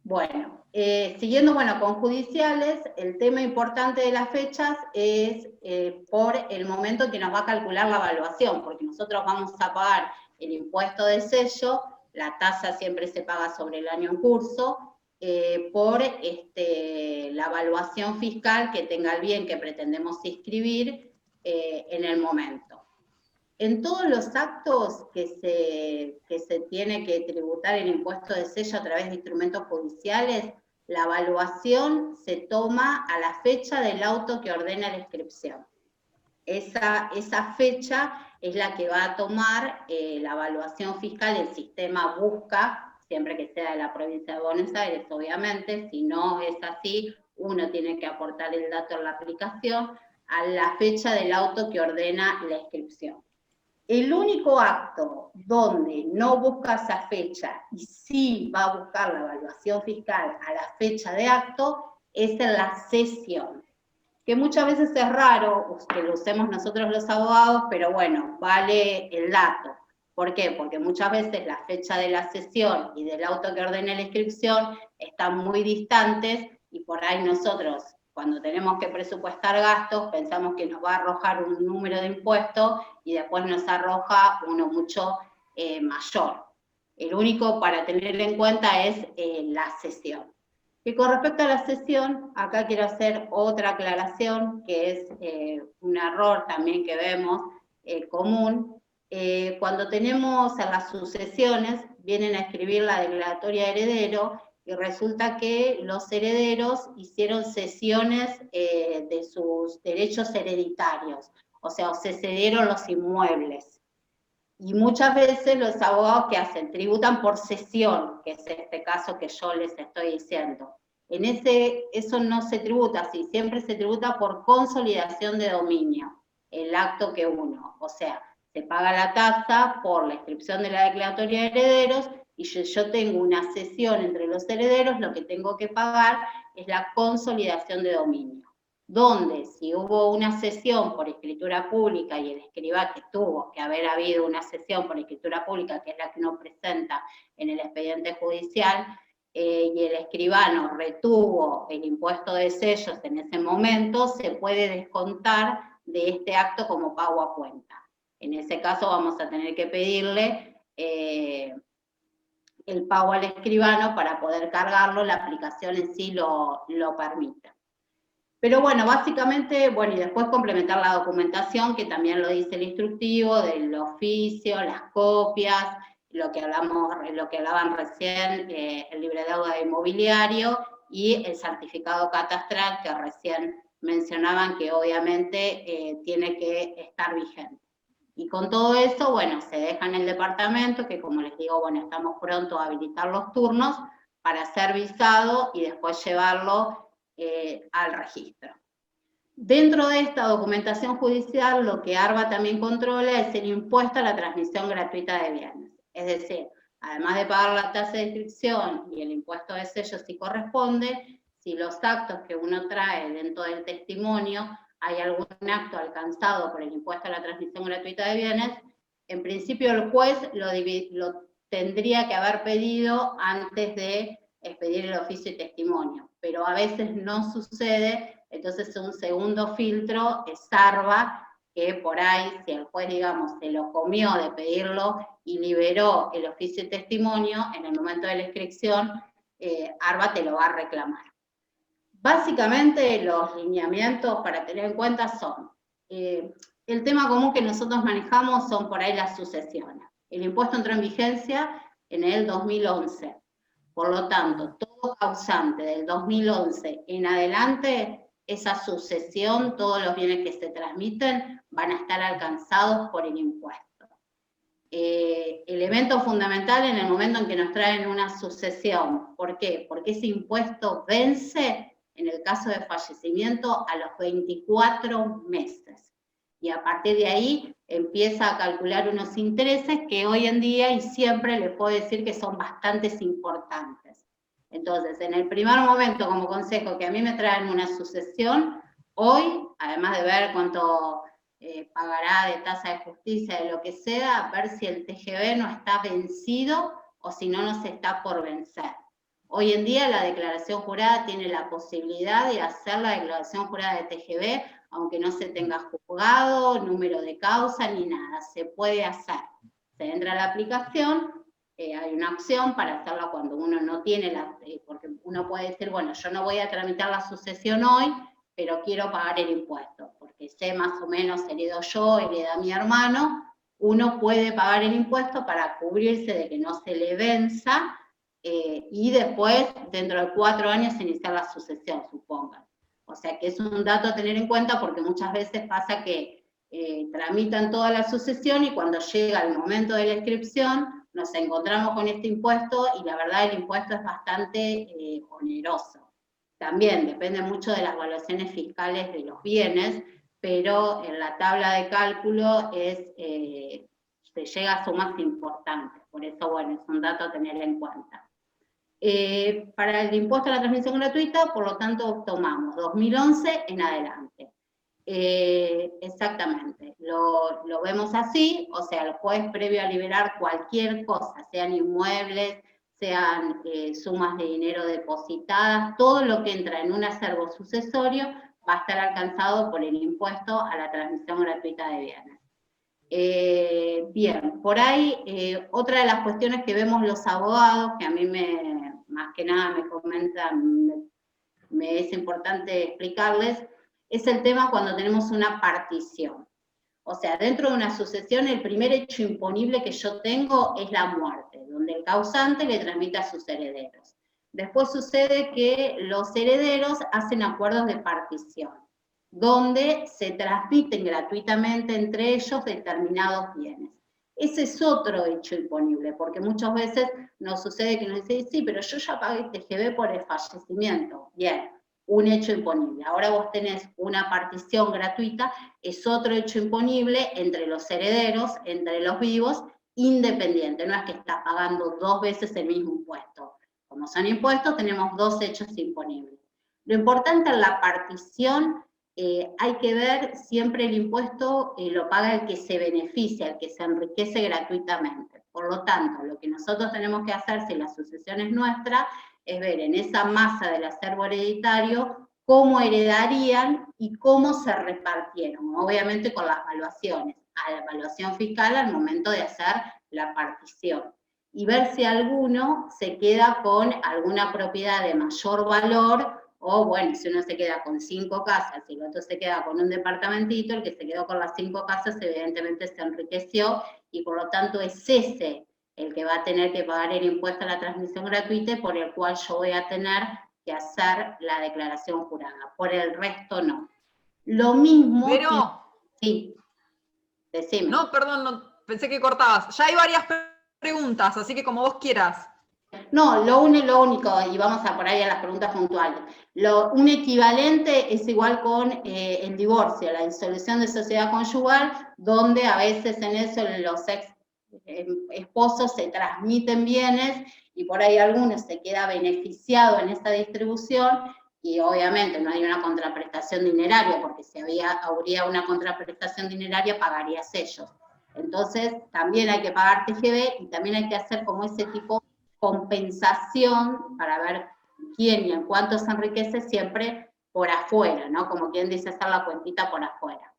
Bueno, siguiendo con judiciales, el tema importante de las fechas es por el momento en que nos va a calcular la evaluación, porque nosotros vamos a pagar el impuesto de sello, la tasa siempre se paga sobre el año en curso, por la evaluación fiscal que tenga el bien que pretendemos inscribir en el momento. En todos los actos que se tiene que tributar el impuesto de sello a través de instrumentos judiciales, la evaluación se toma a la fecha del auto que ordena la inscripción. esa fecha es la que va a tomar la evaluación fiscal. El sistema busca, siempre que sea de la provincia de Buenos Aires, obviamente, si no es así, uno tiene que aportar el dato en la aplicación, a la fecha del auto que ordena la inscripción. El único acto donde no busca esa fecha y sí va a buscar la evaluación fiscal a la fecha de acto es en la cesión, que muchas veces es raro que lo usemos nosotros los abogados, pero bueno, vale el dato. ¿Por qué? Porque muchas veces la fecha de la cesión y del auto que ordene la inscripción están muy distantes y por ahí nosotros, cuando tenemos que presupuestar gastos, pensamos que nos va a arrojar un número de impuestos y después nos arroja uno mucho mayor. El único para tener en cuenta es la cesión. Y con respecto a la cesión, acá quiero hacer otra aclaración, que es un error también que vemos común. Cuando tenemos en las sucesiones, vienen a escribir la declaratoria de heredero, y resulta que los herederos hicieron cesiones de sus derechos hereditarios, o sea, se cedieron los inmuebles. Y muchas veces los abogados, ¿qué hacen? Tributan por cesión, que es este caso que yo les estoy diciendo. Eso no se tributa así, siempre se tributa por consolidación de dominio, el acto que uno, o sea, se paga la tasa por la inscripción de la declaratoria de herederos, y yo tengo una cesión entre los herederos, lo que tengo que pagar es la consolidación de dominio. Donde si hubo una cesión por escritura pública y el escribano que tuvo que haber habido una cesión por escritura pública, que es la que uno presenta en el expediente judicial, y el escribano retuvo el impuesto de sellos en ese momento, se puede descontar de este acto como pago a cuenta. En ese caso vamos a tener que pedirle el pago al escribano para poder cargarlo, la aplicación en sí lo permite. Pero bueno, básicamente, bueno, y después complementar la documentación, que también lo dice el instructivo, del oficio, las copias, lo que hablaban recién, el libre deuda de inmobiliario y el certificado catastral que recién mencionaban que obviamente tiene que estar vigente. Y con todo eso, bueno, se deja en el departamento, que como les digo, bueno, estamos pronto a habilitar los turnos para ser visado y después llevarlo al registro. Dentro de esta documentación judicial, lo que ARBA también controla es el impuesto a la transmisión gratuita de bienes. Es decir, además de pagar la tasa de inscripción y el impuesto de sello si corresponde, si los actos que uno trae dentro del testimonio, hay algún acto alcanzado por el impuesto a la transmisión gratuita de bienes, en principio el juez lo tendría que haber pedido antes de expedir el oficio y testimonio, pero a veces no sucede, entonces un segundo filtro es ARBA, que por ahí, si el juez, digamos, se lo comió de pedirlo y liberó el oficio y testimonio, en el momento de la inscripción, ARBA te lo va a reclamar. Básicamente los lineamientos para tener en cuenta son, el tema común que nosotros manejamos son por ahí las sucesiones. El impuesto entró en vigencia en el 2011, por lo tanto, todo causante del 2011 en adelante, esa sucesión, todos los bienes que se transmiten van a estar alcanzados por el impuesto. Elemento fundamental en el momento en que nos traen una sucesión. ¿Por qué? Porque ese impuesto vence, en el caso de fallecimiento, a los 24 meses. Y a partir de ahí empieza a calcular unos intereses que hoy en día, y siempre les puedo decir que son bastante importantes. Entonces, en el primer momento, como consejo, que a mí me traen una sucesión, hoy, además de ver cuánto pagará de tasa de justicia, de lo que sea, ver si el TGB no está vencido o si no, no se está por vencer. Hoy en día la declaración jurada tiene la posibilidad de hacer la declaración jurada de TGB, aunque no se tenga juzgado, número de causa, ni nada, se puede hacer. Se entra a la aplicación, hay una opción para hacerla cuando uno no tiene porque uno puede decir, bueno, yo no voy a tramitar la sucesión hoy, pero quiero pagar el impuesto, porque sé más o menos, heredo yo, hereda mi hermano, uno puede pagar el impuesto para cubrirse de que no se le venza, y después, dentro de 4 años, iniciar la sucesión, supongan. O sea que es un dato a tener en cuenta porque muchas veces pasa que tramitan toda la sucesión y cuando llega el momento de la inscripción nos encontramos con este impuesto y la verdad el impuesto es bastante oneroso. También depende mucho de las evaluaciones fiscales de los bienes, pero en la tabla de cálculo se llega a sumas importantes, por eso bueno, es un dato a tener en cuenta. Para el impuesto a la transmisión gratuita, por lo tanto, tomamos 2011 en adelante. Exactamente, lo vemos así, o sea, el juez previo a liberar cualquier cosa, sean inmuebles, sean sumas de dinero depositadas, todo lo que entra en un acervo sucesorio va a estar alcanzado por el impuesto a la transmisión gratuita de bienes. Bien, por ahí, otra de las cuestiones que vemos los abogados, que a mí más que nada me comentan, me es importante explicarles, es el tema cuando tenemos una partición. O sea, dentro de una sucesión, el primer hecho imponible que yo tengo es la muerte, donde el causante le transmite a sus herederos. Después sucede que los herederos hacen acuerdos de partición, donde se transmiten gratuitamente entre ellos determinados bienes. Ese es otro hecho imponible, porque muchas veces nos sucede que nos dicen, sí, pero yo ya pagué TGB por el fallecimiento. Bien, un hecho imponible. Ahora vos tenés una partición gratuita, es otro hecho imponible entre los herederos, entre los vivos, independiente. No es que estás pagando dos veces el mismo impuesto. Como son impuestos, tenemos dos hechos imponibles. Lo importante en la partición, hay que ver siempre el impuesto lo paga el que se beneficia, el que se enriquece gratuitamente. Por lo tanto, lo que nosotros tenemos que hacer, si la sucesión es nuestra, es ver en esa masa del acervo hereditario cómo heredarían y cómo se repartieron, obviamente con las evaluaciones, a la evaluación fiscal al momento de hacer la partición. Y ver si alguno se queda con alguna propiedad de mayor valor, o bueno, si uno se queda con 5 casas y el otro se queda con un departamentito, el que se quedó con las 5 casas evidentemente se enriqueció y por lo tanto es ese el que va a tener que pagar el impuesto a la transmisión gratuita por el cual yo voy a tener que hacer la declaración jurada. Por el resto no. Lo mismo... Pero... Sí, decime. No, perdón, no, pensé que cortabas. Ya hay varias preguntas, así que como vos quieras. No, lo único, y vamos a por ahí a las preguntas puntuales, un equivalente es igual con el divorcio, la disolución de sociedad conyugal, donde a veces en eso los esposos se transmiten bienes y por ahí alguno se queda beneficiado en esta distribución y obviamente no hay una contraprestación dineraria, porque si habría una contraprestación dineraria pagarías ellos. Entonces también hay que pagar TGB y también hay que hacer como ese tipo compensación para ver quién y en cuánto se enriquece siempre por afuera, ¿no? Como quien dice, hacer la cuentita por afuera.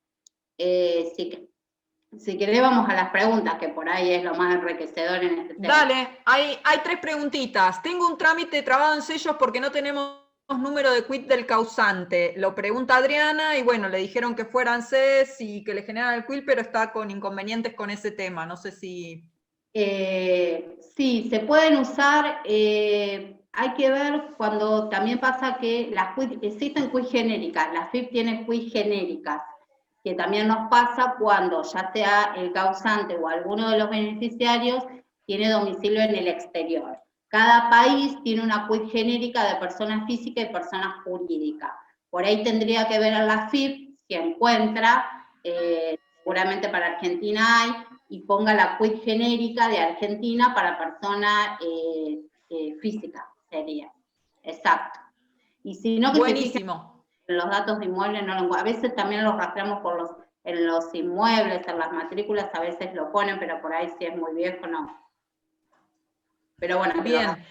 Si querés vamos a las preguntas, que por ahí es lo más enriquecedor en este tema. Dale, hay 3 preguntitas. Tengo un trámite trabado en sellos porque no tenemos número de quit del causante. Lo pregunta Adriana y bueno, le dijeron que fuera ANSES y que le generan el quit, pero está con inconvenientes con ese tema. No sé si... Sí, se pueden usar, hay que ver cuando también pasa que las quit, existen quit genéricas, la FIP tiene quit genéricas, que también nos pasa cuando ya sea el causante o alguno de los beneficiarios tiene domicilio en el exterior. Cada país tiene una quit genérica de persona física y persona jurídica. Por ahí tendría que ver a la FIP si encuentra, seguramente para Argentina hay, y ponga la quit genérica de Argentina para persona física, sería. Exacto. Y si no, que buenísimo. En los datos de inmuebles no lo, a veces también los rastreamos en los inmuebles, en las matrículas, a veces lo ponen, pero por ahí si es muy viejo, no. Pero bueno. Bien.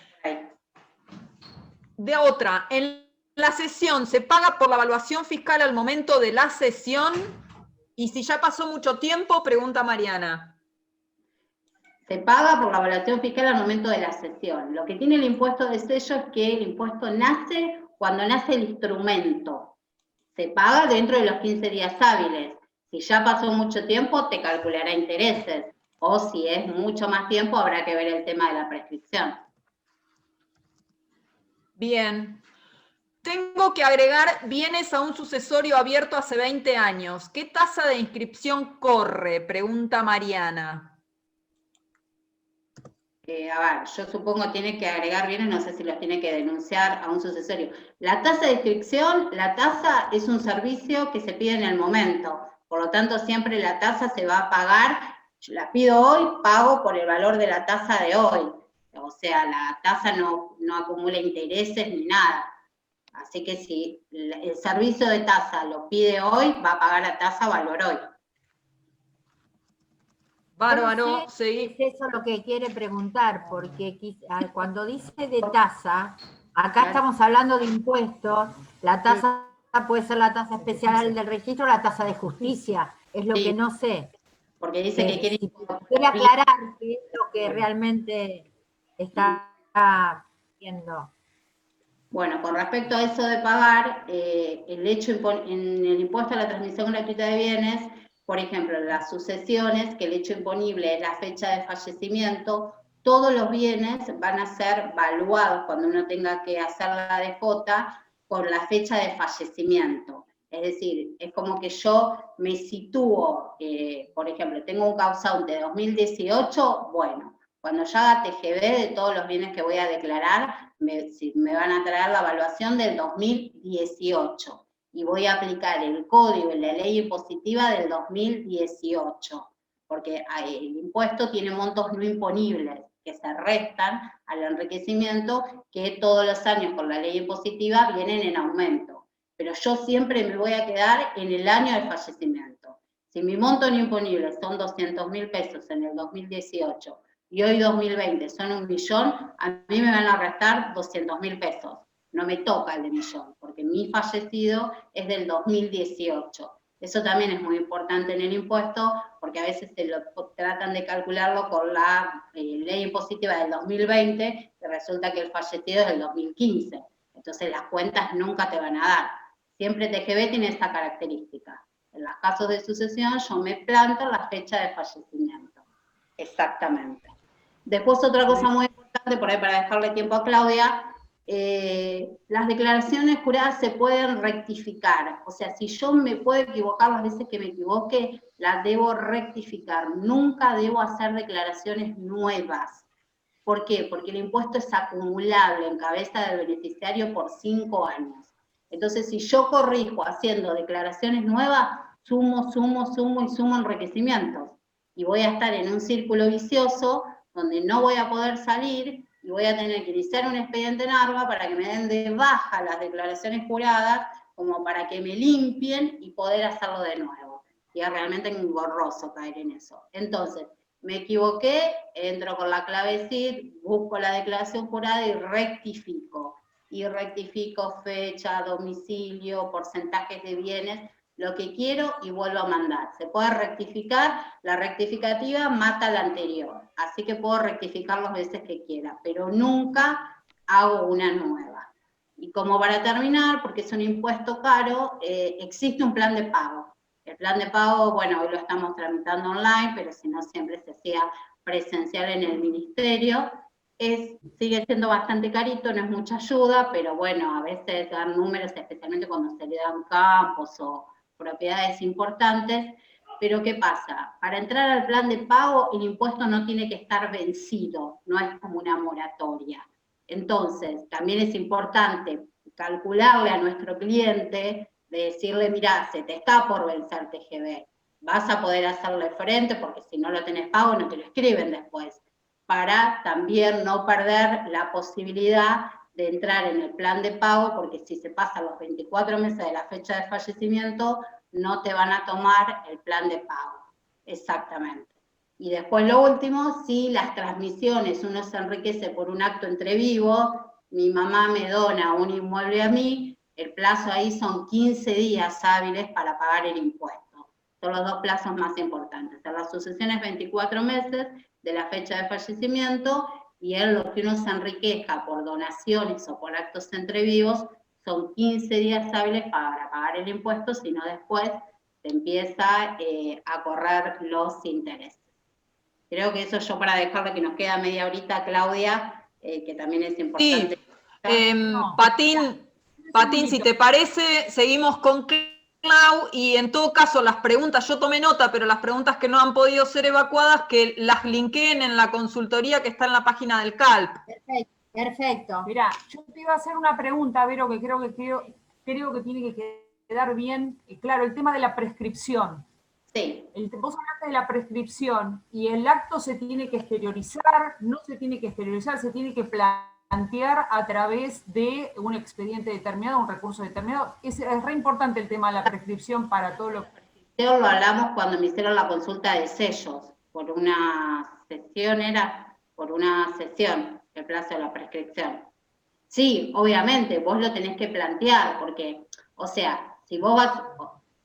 De otra, en la cesión, ¿se paga por la evaluación fiscal al momento de la cesión? Y si ya pasó mucho tiempo, pregunta Mariana. Se paga por la evaluación fiscal al momento de la cesión. Lo que tiene el impuesto de sello es que el impuesto nace cuando nace el instrumento. Se paga dentro de los 15 días hábiles. Si ya pasó mucho tiempo, te calculará intereses. O si es mucho más tiempo, habrá que ver el tema de la prescripción. Bien. Tengo que agregar bienes a un sucesorio abierto hace 20 años. ¿Qué tasa de inscripción corre? Pregunta Mariana. A ver, yo supongo tiene que agregar bienes, no sé si los tiene que denunciar a un sucesorio. La tasa de inscripción, la tasa es un servicio que se pide en el momento, por lo tanto siempre la tasa se va a pagar, yo la pido hoy, pago por el valor de la tasa de hoy, o sea, la tasa no acumula intereses ni nada, así que si el servicio de tasa lo pide hoy, va a pagar la tasa valor hoy. Bárbaro, No sé, es eso lo que quiere preguntar, porque cuando dice de tasa, acá estamos hablando de impuestos, la tasa puede ser la tasa especial del registro o la tasa de justicia, es lo que no sé. Porque dice que quiere... Si quiere aclarar qué es lo que realmente está viendo. Bueno, con respecto a eso de pagar, el hecho en el impuesto a la transmisión gratuita de bienes, por ejemplo, las sucesiones, que el hecho imponible es la fecha de fallecimiento, todos los bienes van a ser valuados cuando uno tenga que hacer la DJ por la fecha de fallecimiento. Es decir, es como que yo me sitúo, por ejemplo, tengo un causante de 2018, bueno, cuando yo haga TGB de todos los bienes que voy a declarar, me van a traer la evaluación del 2018 y voy a aplicar el código y la ley impositiva del 2018, porque el impuesto tiene montos no imponibles que se restan al enriquecimiento que todos los años con la ley impositiva vienen en aumento. Pero yo siempre me voy a quedar en el año del fallecimiento. Si mi monto no imponible son 200.000 pesos en el 2018, y hoy 2020 son 1 millón, a mí me van a restar 200.000 pesos. No me toca el de millón, porque mi fallecido es del 2018. Eso también es muy importante en el impuesto, porque a veces tratan de calcularlo con la ley impositiva del 2020, y resulta que el fallecido es del 2015. Entonces las cuentas nunca te van a dar. Siempre TGB tiene esta característica. En los casos de sucesión yo me planto la fecha de fallecimiento. Exactamente. Después otra cosa muy importante, por ahí para dejarle tiempo a Claudia, las declaraciones juradas se pueden rectificar. O sea, si yo me puedo equivocar las veces que me equivoque, las debo rectificar. Nunca debo hacer declaraciones nuevas. ¿Por qué? Porque el impuesto es acumulable en cabeza del beneficiario por 5 años. Entonces, si yo corrijo haciendo declaraciones nuevas, sumo enriquecimientos. Y voy a estar en un círculo vicioso donde no voy a poder salir y voy a tener que iniciar un expediente en ARBA para que me den de baja las declaraciones juradas, como para que me limpien y poder hacerlo de nuevo. Y es realmente engorroso caer en eso. Entonces, me equivoqué, entro con la clave CID, busco la declaración jurada y rectifico. Y rectifico fecha, domicilio, porcentajes de bienes, lo que quiero y vuelvo a mandar. Se puede rectificar, la rectificativa mata la anterior, así que puedo rectificar las veces que quiera, pero nunca hago una nueva. Y como para terminar, porque es un impuesto caro, existe un plan de pago. El plan de pago, bueno, hoy lo estamos tramitando online, pero si no siempre se hacía presencial en el ministerio. Sigue siendo bastante carito, no es mucha ayuda, pero bueno, a veces dan números, especialmente cuando se le dan campos o propiedades importantes. Pero ¿qué pasa? Para entrar al plan de pago, el impuesto no tiene que estar vencido, no es como una moratoria. Entonces, también es importante calcularle a nuestro cliente, de decirle, mirá, se te está por vencer TGB, vas a poder hacerle frente, porque si no lo tenés pago, no te lo escriben después, para también no perder la posibilidad de entrar en el plan de pago, porque si se pasan los 24 meses de la fecha de fallecimiento, no te van a tomar el plan de pago. Exactamente. Y después lo último, si las transmisiones, uno se enriquece por un acto entre vivos, mi mamá me dona un inmueble a mí, el plazo ahí son 15 días hábiles para pagar el impuesto. Son los 2 plazos más importantes. En las sucesiones 24 meses de la fecha de fallecimiento, y en lo que uno se enriquezca por donaciones o por actos entre vivos, son 15 días hábiles para pagar el impuesto, sino después se empieza a correr los intereses. Creo que eso yo para dejarle que nos queda media horita, Claudia, que también es importante. Sí, Patín, Patín, si te parece, seguimos con Clau, y en todo caso las preguntas, yo tomé nota, pero las preguntas que no han podido ser evacuadas, que las linkeen en la consultoría que está en la página del CALP. Perfecto, perfecto. Mirá, yo te iba a hacer una pregunta, Vero, que creo que tiene que quedar bien. Claro, el tema de la prescripción. Sí. Vos hablaste de la prescripción y el acto se tiene que exteriorizar, no se tiene que exteriorizar, se tiene que plantear a través de un expediente determinado, un recurso determinado. Es re importante el tema de la prescripción para todo lo que... Lo hablamos cuando me hicieron la consulta de sellos, por una sesión, el plazo de la prescripción. Sí, obviamente, vos lo tenés que plantear, porque, o sea, si vos vas,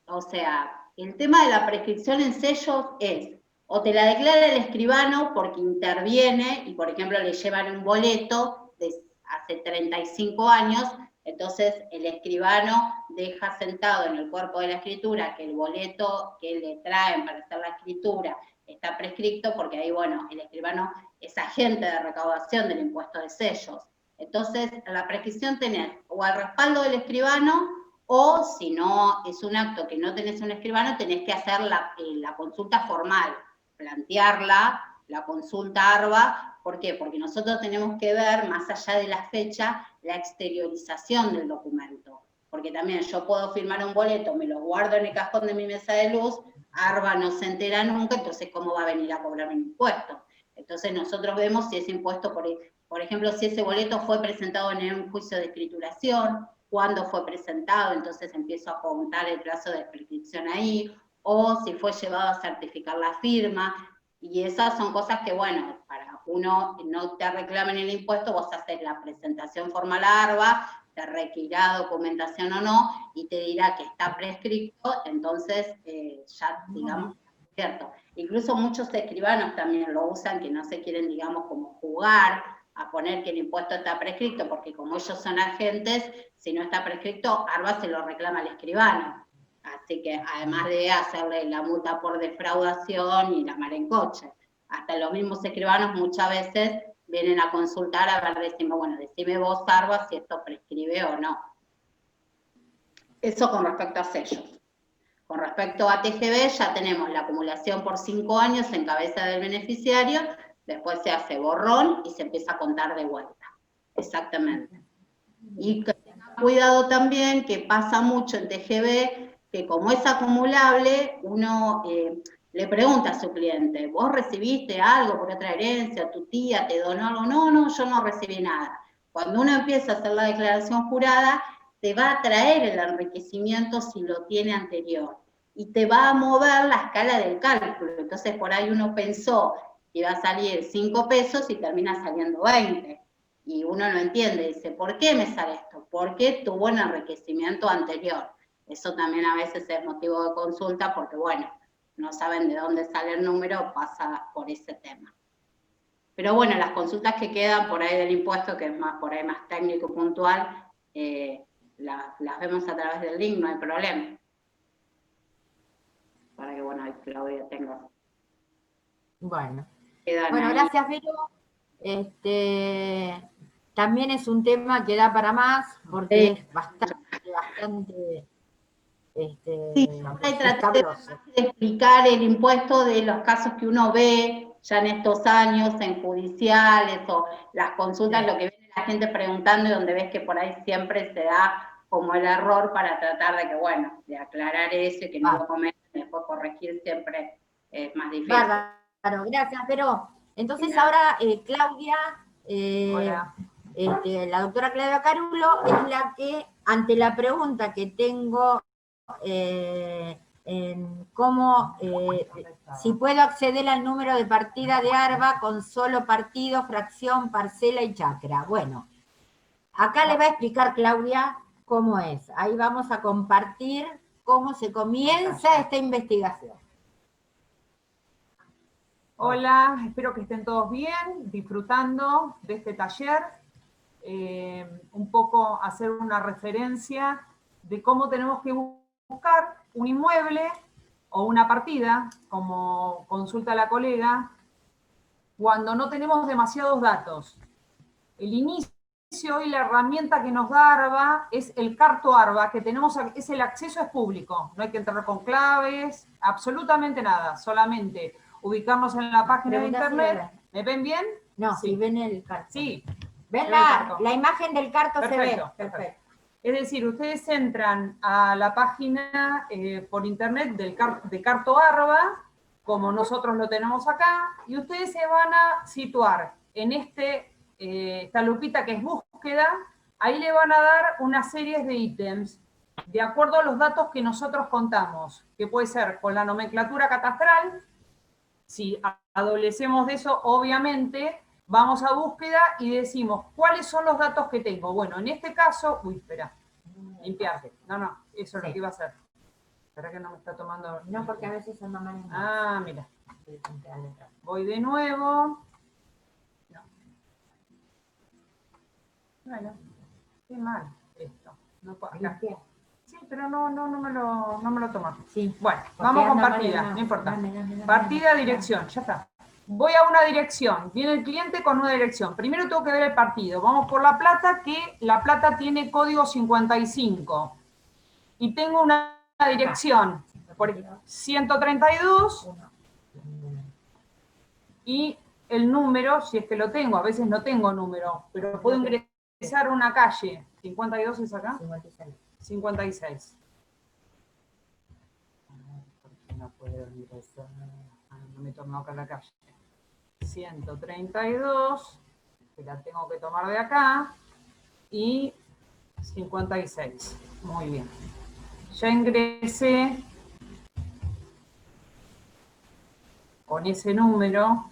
o sea, el tema de la prescripción en sellos es, o te la declara el escribano porque interviene, y por ejemplo le llevan un boleto de hace 35 años, entonces el escribano deja sentado en el cuerpo de la escritura que el boleto que le traen para hacer la escritura está prescripto, porque ahí, bueno, el escribano es agente de recaudación del impuesto de sellos. Entonces, la prescripción tenés o al respaldo del escribano, o si no es un acto que no tenés un escribano, tenés que hacer la consulta formal, plantearla, la consulta ARBA. ¿Por qué? Porque nosotros tenemos que ver, más allá de la fecha, la exteriorización del documento. Porque también yo puedo firmar un boleto, me lo guardo en el cajón de mi mesa de luz, ARBA no se entera nunca, entonces ¿cómo va a venir a cobrar mi impuesto? Entonces nosotros vemos si ese impuesto, por ejemplo, si ese boleto fue presentado en un juicio de escrituración, cuándo fue presentado, entonces empiezo a contar el plazo de prescripción ahí, o si fue llevado a certificar la firma, y esas son cosas que, bueno, para uno no te reclamen el impuesto, vos haces la presentación formal a ARBA, te requerirá documentación o no, y te dirá que está prescrito, entonces ya, digamos, cierto. Incluso muchos escribanos también lo usan, que no se quieren, digamos, como jugar a poner que el impuesto está prescrito, porque como ellos son agentes, si no está prescrito, ARBA se lo reclama al escribano. Así que además de hacerle la multa por defraudación y la mar en coche, hasta los mismos escribanos muchas veces vienen a consultar a ver, decimos, bueno, decime vos, ARBA, si esto prescribe o no. Eso con respecto a sellos. Con respecto a TGB, ya tenemos la acumulación por 5 años en cabeza del beneficiario, después se hace borrón y se empieza a contar de vuelta. Exactamente. Y cuidado también, que pasa mucho en TGB, que como es acumulable, uno le pregunta a su cliente, ¿vos recibiste algo por otra herencia? ¿Tu tía te donó algo? No, no, yo no recibí nada. Cuando uno empieza a hacer la declaración jurada, te va a traer el enriquecimiento si lo tiene anterior, y te va a mover la escala del cálculo. Entonces por ahí uno pensó que iba a salir 5 pesos y termina saliendo 20. Y uno no entiende, dice, ¿por qué me sale esto? Porque tuvo un enriquecimiento anterior. Eso también a veces es motivo de consulta porque, bueno, no saben de dónde sale el número, pasa por ese tema. Pero bueno, las consultas que quedan por ahí del impuesto, que es más por ahí más técnico y puntual, las vemos a través del link, no hay problema. Para que, bueno, ahí Claudia tenga. Bueno, Bueno, gracias, Vero. También es un tema que da para más, porque es bastante sí, hay tratar de explicar el impuesto de los casos que uno ve ya en estos años, en judiciales, o las consultas, lo que viene la gente preguntando, y donde ves que por ahí siempre se da como el error, para tratar de que, bueno, de aclarar eso y que no lo cometen, y después corregir siempre es más difícil. Bárbaro, gracias, pero entonces ahora Claudia, la doctora Claudia Carulo es la que, ante la pregunta que tengo en cómo, si puedo acceder al número de partida de ARBA con solo partido, fracción, parcela y chacra. Bueno, acá le va a explicar Claudia cómo es. Ahí vamos a compartir cómo se comienza esta investigación. Hola, espero que estén todos bien, disfrutando de este taller. Un poco hacer una referencia de cómo tenemos que buscar un inmueble o una partida, como consulta la colega, cuando no tenemos demasiados datos. El inicio hoy la herramienta que nos da ARBA es el Carto ARBA, que tenemos, es el acceso es público, no hay que entrar con claves, absolutamente nada, solamente ubicarnos en la página de internet. ¿Me ven bien? No, sí. Si ven el carto. Sí. ¿Ven carto. la imagen del carto? Perfecto, se ve? Perfecto. Es decir, ustedes entran a la página por internet de Carto ARBA, como nosotros lo tenemos acá, y ustedes se van a situar en esta lupita que es búsqueda. Ahí le van a dar una serie de ítems de acuerdo a los datos que nosotros contamos, que puede ser con la nomenclatura catastral. Si adolecemos de eso, obviamente, vamos a búsqueda y decimos, ¿cuáles son los datos que tengo? Bueno, en este caso, espera, limpiarse. No, eso es lo que iba a hacer. Espera que no me está tomando... No, porque a veces son normales. Ah, mira. Voy de nuevo. No. Bueno, qué mal esto. No puedo, acá. Sí, pero no me lo toma. Sí. Bueno, vamos con partida, no importa. Partida, dirección, ya está. Voy a una dirección, viene el cliente con una dirección. Primero tengo que ver el partido. Vamos por La Plata, que La Plata tiene código 55. Y tengo una dirección por 132 y el número, si es que lo tengo, a veces no tengo número, pero puedo ingresar a una calle. ¿52 es acá? 56. No puedo ingresar. No me torno acá a la calle. 132, que la tengo que tomar de acá, y 56. Muy bien. Ya ingresé con ese número.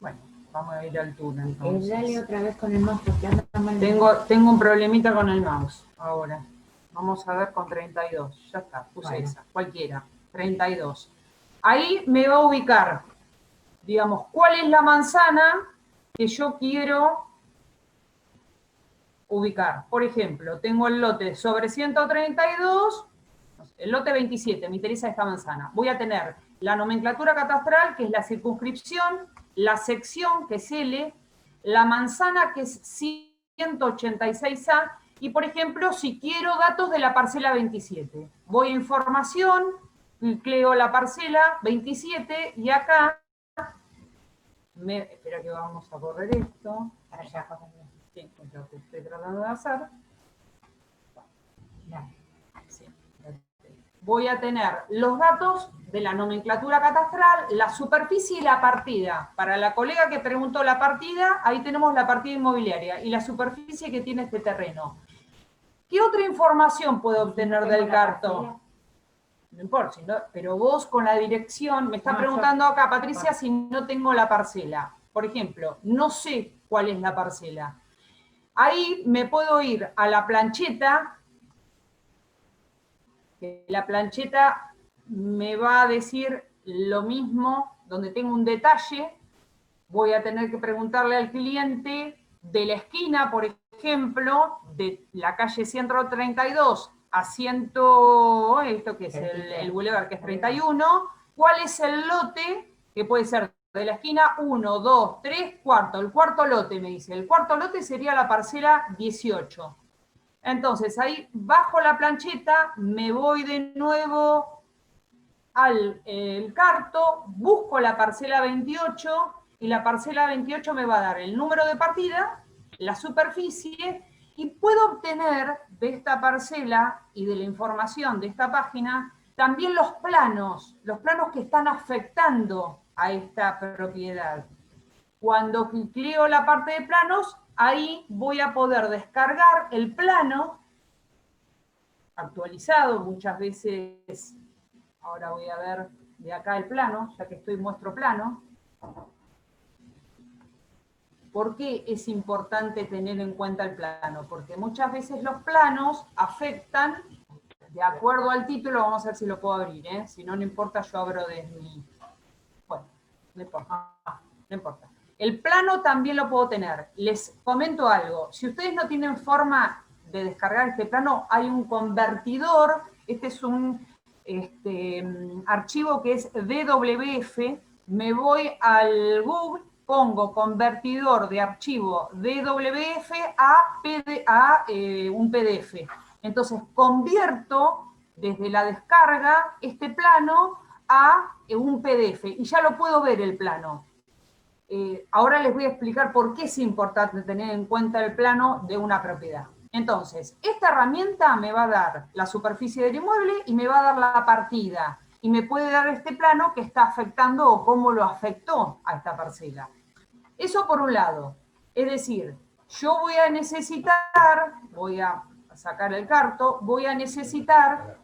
Bueno, vamos a ir al túnel entonces. Dale otra vez con el mouse porque anda mal. Tengo un problemita con el mouse ahora. Vamos a ver con 32. Ya está, puse esa, cualquiera. 32. Ahí me va a ubicar, digamos, cuál es la manzana que yo quiero ubicar. Por ejemplo, tengo el lote sobre 132, el lote 27, me interesa esta manzana. Voy a tener la nomenclatura catastral, que es la circunscripción, la sección, que es L, la manzana, que es 186A, y por ejemplo, si quiero datos de la parcela 27, voy a información, cliqueo la parcela 27, y acá, espera que vamos a correr esto, para allá, sí, es lo que estoy tratando de hacer. Sí. Voy a tener los datos de la nomenclatura catastral, la superficie y la partida. Para la colega que preguntó la partida, ahí tenemos la partida inmobiliaria y la superficie que tiene este terreno. ¿Qué otra información puedo obtener del carto? No importa, pero vos con la dirección, me está preguntando acá, Patricia, si no tengo la parcela. Por ejemplo, no sé cuál es la parcela. Ahí me puedo ir a la plancheta, que la plancheta me va a decir lo mismo, donde tengo un detalle, voy a tener que preguntarle al cliente de la esquina, por ejemplo, de la calle 132 a esto que es el bulevar, que es 31, ¿cuál es el lote? Que puede ser de la esquina 1, 2, 3, cuarto. El cuarto lote, me dice. El cuarto lote sería la parcela 18. Entonces, ahí bajo la plancheta, me voy de nuevo al carto, busco la parcela 28, y la parcela 28 me va a dar el número de partida, la superficie, y puedo obtener de esta parcela y de la información de esta página también los planos que están afectando a esta propiedad. Cuando cliqueo la parte de planos, ahí voy a poder descargar el plano actualizado, muchas veces, ahora voy a ver de acá el plano, ya que muestro plano. ¿Por qué es importante tener en cuenta el plano? Porque muchas veces los planos afectan, de acuerdo al título, vamos a ver si lo puedo abrir, si no, no importa, yo abro desde mi... Bueno, no importa, no importa. El plano también lo puedo tener. Les comento algo, si ustedes no tienen forma de descargar este plano, hay un convertidor, este es un archivo que es DWF, me voy al Google pongo convertidor de archivo DWF a un PDF. Entonces convierto desde la descarga este plano a un PDF y ya lo puedo ver el plano. Ahora les voy a explicar por qué es importante tener en cuenta el plano de una propiedad. Entonces, esta herramienta me va a dar la superficie del inmueble y me va a dar la partida. Y me puede dar este plano que está afectando o cómo lo afectó a esta parcela. Eso por un lado. Es decir, yo voy a necesitar, voy a sacar el carto, voy a necesitar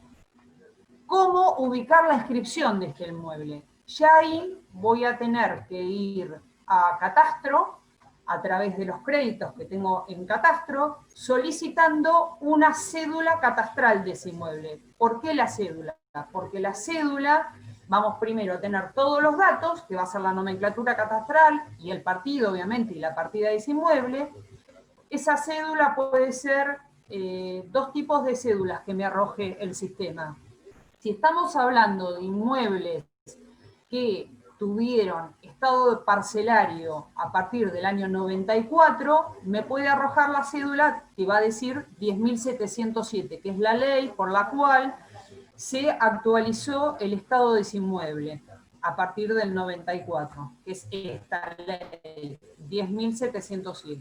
cómo ubicar la inscripción de este inmueble. Ya ahí voy a tener que ir a Catastro, a través de los créditos que tengo en Catastro, solicitando una cédula catastral de ese inmueble. ¿Por qué la cédula? Porque la cédula, vamos primero a tener todos los datos, que va a ser la nomenclatura catastral, y el partido, obviamente, y la partida de ese inmueble. Esa cédula puede ser dos tipos de cédulas que me arroje el sistema. Si estamos hablando de inmuebles que tuvieron estado parcelario a partir del año 94, me puede arrojar la cédula que va a decir 10.707, que es la ley por la cual se actualizó el estado de ese inmueble a partir del 94, que es esta ley, 10.707.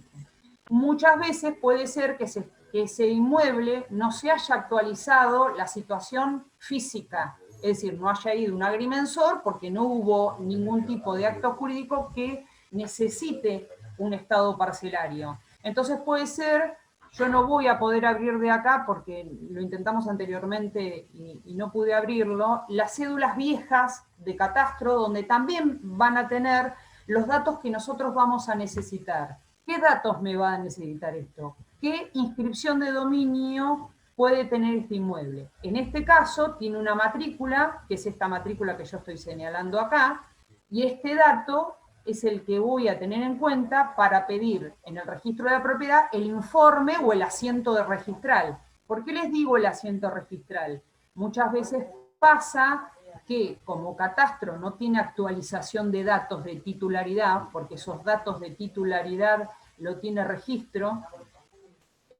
Muchas veces puede ser que ese inmueble no se haya actualizado la situación física, es decir, no haya ido un agrimensor porque no hubo ningún tipo de acto jurídico que necesite un estado parcelario. Entonces puede ser, yo no voy a poder abrir de acá porque lo intentamos anteriormente y no pude abrirlo, las cédulas viejas de Catastro, donde también van a tener los datos que nosotros vamos a necesitar. ¿Qué datos me va a necesitar esto? ¿Qué inscripción de dominio puede tener este inmueble? En este caso tiene una matrícula, que es esta matrícula que yo estoy señalando acá, y este dato es el que voy a tener en cuenta para pedir en el registro de la propiedad el informe o el asiento de registral. ¿Por qué les digo el asiento registral? Muchas veces pasa que como Catastro no tiene actualización de datos de titularidad, porque esos datos de titularidad lo tiene registro,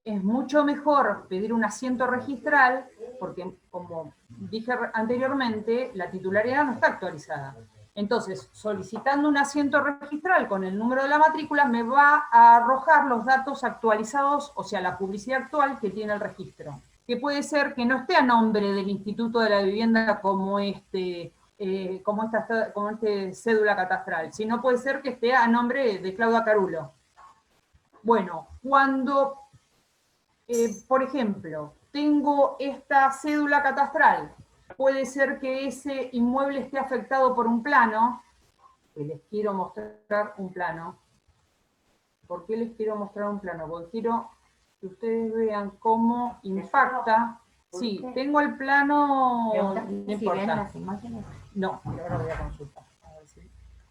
es mucho mejor pedir un asiento registral, porque como dije anteriormente, la titularidad no está actualizada. Entonces, solicitando un asiento registral con el número de la matrícula, me va a arrojar los datos actualizados, o sea, la publicidad actual que tiene el registro. Que puede ser que no esté a nombre del Instituto de la Vivienda como este cédula catastral, sino puede ser que esté a nombre de Claudia Carulo. Bueno, cuando, por ejemplo, tengo esta cédula catastral, puede ser que ese inmueble esté afectado por un plano, que les quiero mostrar un plano. ¿Por qué les quiero mostrar un plano? Porque quiero que ustedes vean cómo impacta. Sí, tengo el plano, no importa. No, pero ahora voy a consultar. A ver si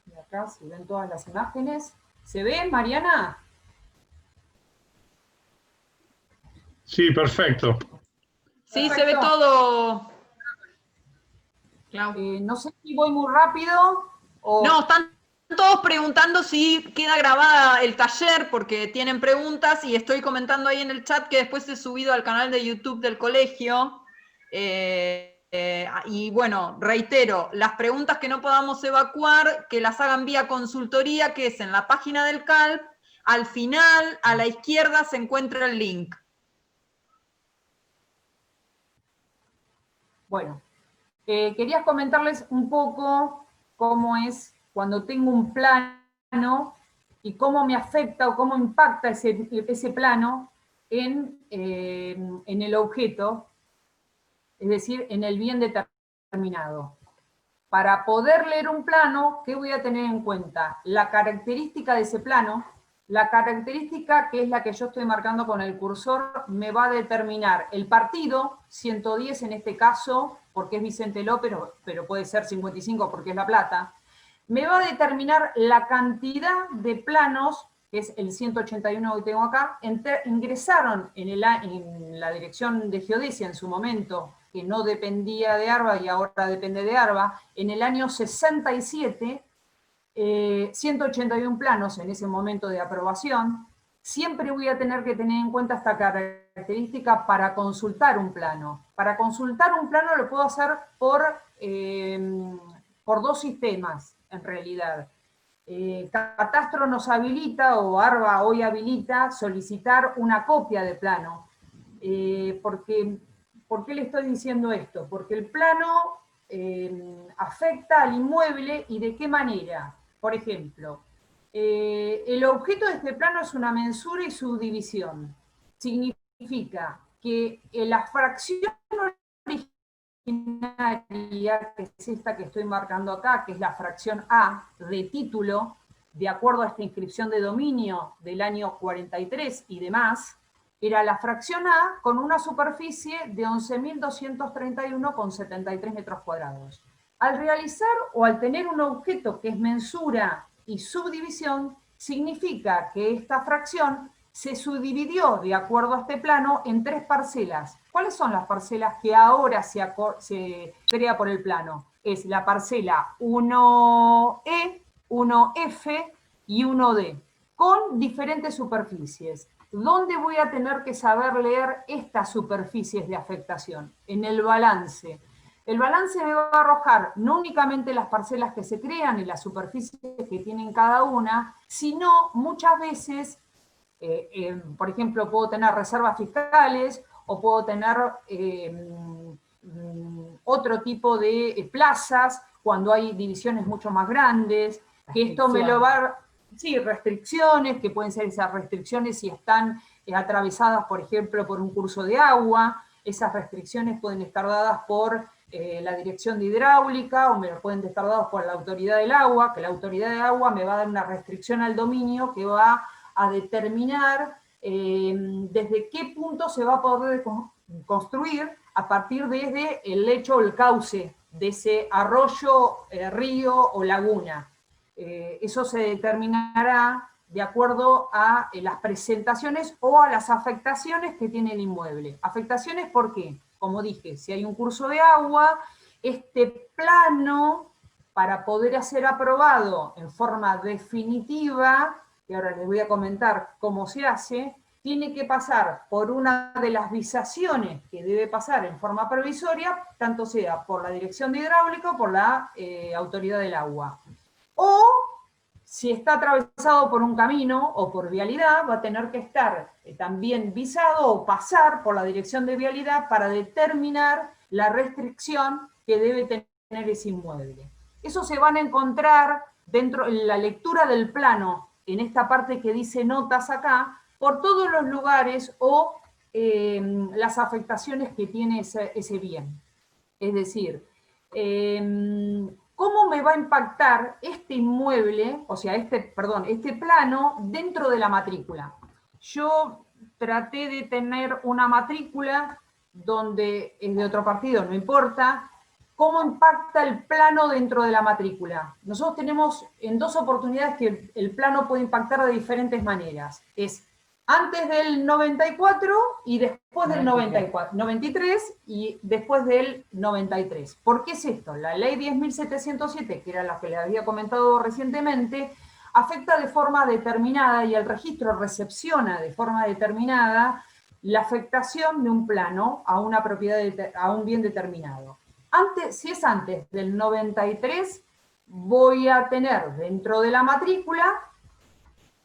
de acá se ven todas las imágenes. ¿Se ven, Mariana? Sí, perfecto. Sí, se ve todo. No sé si voy muy rápido o... No, están todos preguntando si queda grabada el taller porque tienen preguntas y estoy comentando ahí en el chat que después he subido al canal de YouTube del colegio. Y bueno, reitero, las preguntas que no podamos evacuar, que las hagan vía consultoría, que es en la página del CALP. Al final, a la izquierda, se encuentra el link. Bueno, quería comentarles un poco cómo es cuando tengo un plano y cómo me afecta o cómo impacta ese plano en el objeto, es decir, en el bien determinado. Para poder leer un plano, ¿qué voy a tener en cuenta? La característica de ese plano, la característica que es la que yo estoy marcando con el cursor, me va a determinar el partido, 110 en este caso, porque es Vicente López, pero puede ser 55 porque es La Plata, me va a determinar la cantidad de planos, que es el 181 que tengo acá, ingresaron en la dirección de geodesia en su momento, que no dependía de ARBA y ahora depende de ARBA, en el año 67, 181 planos en ese momento de aprobación. Siempre voy a tener que tener en cuenta esta característica para consultar un plano. Para consultar un plano lo puedo hacer por 2 sistemas, en realidad. Catastro nos habilita, o ARBA hoy habilita, solicitar una copia de plano. ¿Por qué le estoy diciendo esto? Porque el plano afecta al inmueble, y de qué manera. Por ejemplo, el objeto de este plano es una mensura y subdivisión. Significa que la fracción originaria, que es esta que estoy marcando acá, que es la fracción A de título, de acuerdo a esta inscripción de dominio del año 43 y demás, era la fracción A con una superficie de 11.231,73 metros cuadrados. Al realizar o al tener un objeto que es mensura y subdivisión, significa que esta fracción se subdividió, de acuerdo a este plano, en 3 parcelas. ¿Cuáles son las parcelas que ahora se crea por el plano? Es la parcela 1E, 1F y 1D, con diferentes superficies. ¿Dónde voy a tener que saber leer estas superficies de afectación? En el balance. El balance me va a arrojar no únicamente las parcelas que se crean y las superficies que tienen cada una, sino muchas veces, por ejemplo, puedo tener reservas fiscales o puedo tener otro tipo de plazas cuando hay divisiones mucho más grandes, que esto me lo va a... Sí, restricciones, que pueden ser esas restricciones si están atravesadas, por ejemplo, por un curso de agua. Esas restricciones pueden estar dadas por la Dirección de Hidráulica, o me lo pueden estar dadas por la Autoridad del Agua, que la Autoridad del Agua me va a dar una restricción al dominio que va a determinar desde qué punto se va a poder construir a partir desde el lecho o el cauce de ese arroyo, río o laguna. Eso se determinará de acuerdo a las presentaciones o a las afectaciones que tiene el inmueble. Afectaciones, ¿por qué? Como dije, si hay un curso de agua, este plano, para poder ser aprobado en forma definitiva, que ahora les voy a comentar cómo se hace, tiene que pasar por una de las visaciones que debe pasar en forma provisoria, tanto sea por la Dirección de Hidráulica o por la Autoridad del Agua. O, si está atravesado por un camino o por vialidad, va a tener que estar también visado o pasar por la Dirección de Vialidad para determinar la restricción que debe tener ese inmueble. Eso se van a encontrar dentro de la lectura del plano, en esta parte que dice notas acá, por todos los lugares o las afectaciones que tiene ese bien. Es decir, ¿cómo me va a impactar este inmueble, o sea, este plano dentro de la matrícula? Yo traté de tener una matrícula donde es de otro partido, no importa. ¿Cómo impacta el plano dentro de la matrícula? Nosotros tenemos en 2 oportunidades que el plano puede impactar de diferentes maneras. Es antes del 94 y después del 93 y después del 93. ¿Por qué es esto? La ley 10.707, que era la que le había comentado recientemente, afecta de forma determinada y el registro recepciona de forma determinada la afectación de un plano a una propiedad, a un bien determinado. Si es antes del 93, voy a tener dentro de la matrícula,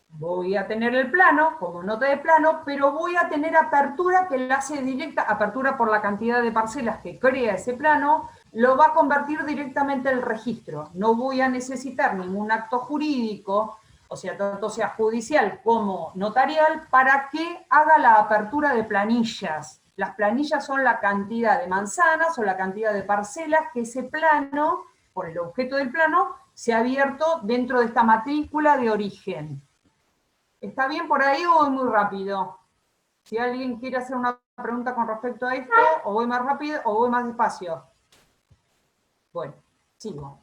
voy a tener el plano como nota de plano, pero voy a tener apertura que la hace directa, apertura por la cantidad de parcelas que crea ese plano, lo va a convertir directamente al registro. No voy a necesitar ningún acto jurídico, o sea, tanto sea judicial como notarial, para que haga la apertura de planillas. Las planillas son la cantidad de manzanas o la cantidad de parcelas que ese plano, por el objeto del plano, se ha abierto dentro de esta matrícula de origen. ¿Está bien por ahí o voy muy rápido? Si alguien quiere hacer una pregunta con respecto a esto, o voy más rápido o voy más despacio. Bueno, sigo.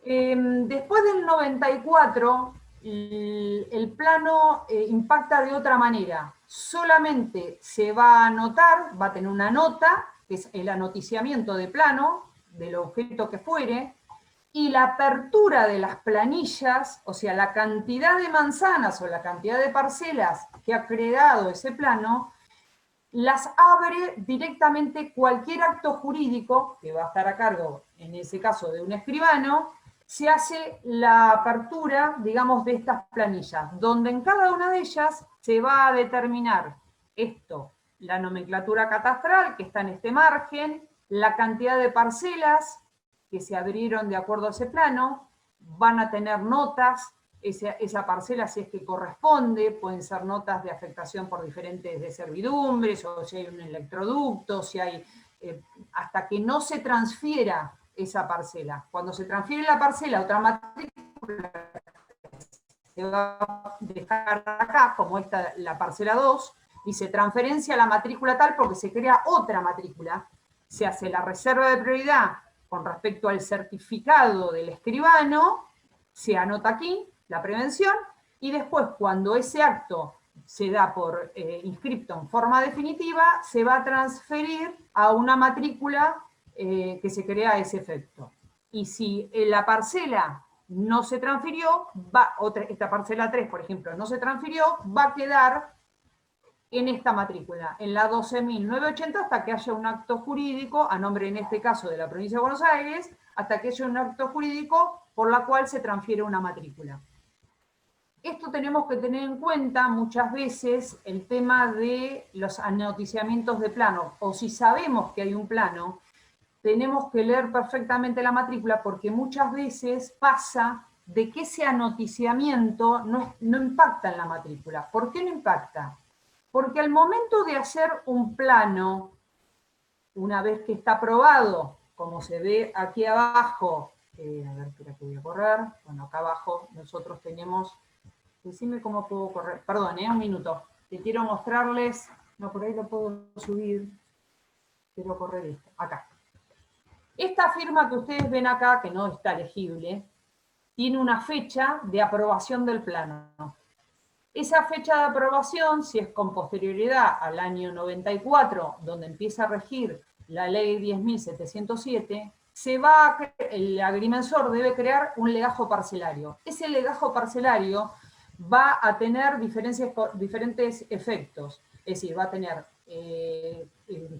Después del 94, el plano impacta de otra manera. Solamente se va a anotar, va a tener una nota, que es el anoticiamiento de plano, del objeto que fuere, y la apertura de las planillas, o sea, la cantidad de manzanas o la cantidad de parcelas que ha creado ese plano, las abre directamente cualquier acto jurídico, que va a estar a cargo, en ese caso, de un escribano. Se hace la apertura, digamos, de estas planillas, donde en cada una de ellas se va a determinar esto, la nomenclatura catastral, que está en este margen, la cantidad de parcelas que se abrieron de acuerdo a ese plano, van a tener notas, esa parcela si es que corresponde, pueden ser notas de afectación por diferentes de servidumbres, o si hay un electroducto, si hay, hasta que no se transfiera esa parcela. Cuando se transfiere la parcela a otra matrícula, se va a dejar acá, como esta, la parcela 2, dice transferencia a la matrícula tal porque se crea otra matrícula, se hace la reserva de prioridad con respecto al certificado del escribano, se anota aquí la prevención, y después cuando ese acto se da por inscripto en forma definitiva, se va a transferir a una matrícula que se crea a ese efecto. Y si la parcela no se transfirió, esta parcela 3, por ejemplo, no se transfirió, va a quedar en esta matrícula, en la 12.980, hasta que haya un acto jurídico, a nombre en este caso de la provincia de Buenos Aires, hasta que haya un acto jurídico por la cual se transfiere una matrícula. Esto tenemos que tener en cuenta muchas veces el tema de los anoticiamientos de plano, o si sabemos que hay un plano, tenemos que leer perfectamente la matrícula, porque muchas veces pasa de que ese anoticiamiento no impacta en la matrícula. ¿Por qué no impacta? Porque al momento de hacer un plano, una vez que está aprobado, como se ve aquí abajo, a ver, espera que voy a correr, bueno, acá abajo nosotros tenemos, decime cómo puedo correr, perdón, un minuto, que quiero mostrarles, no, por ahí lo puedo subir, quiero correr esto, acá. Esta firma que ustedes ven acá, que no está legible, tiene una fecha de aprobación del plano. Esa fecha de aprobación, si es con posterioridad al año 94, donde empieza a regir la ley 10.707, el agrimensor debe crear un legajo parcelario. Ese legajo parcelario va a tener diferentes efectos, es decir, va a tener que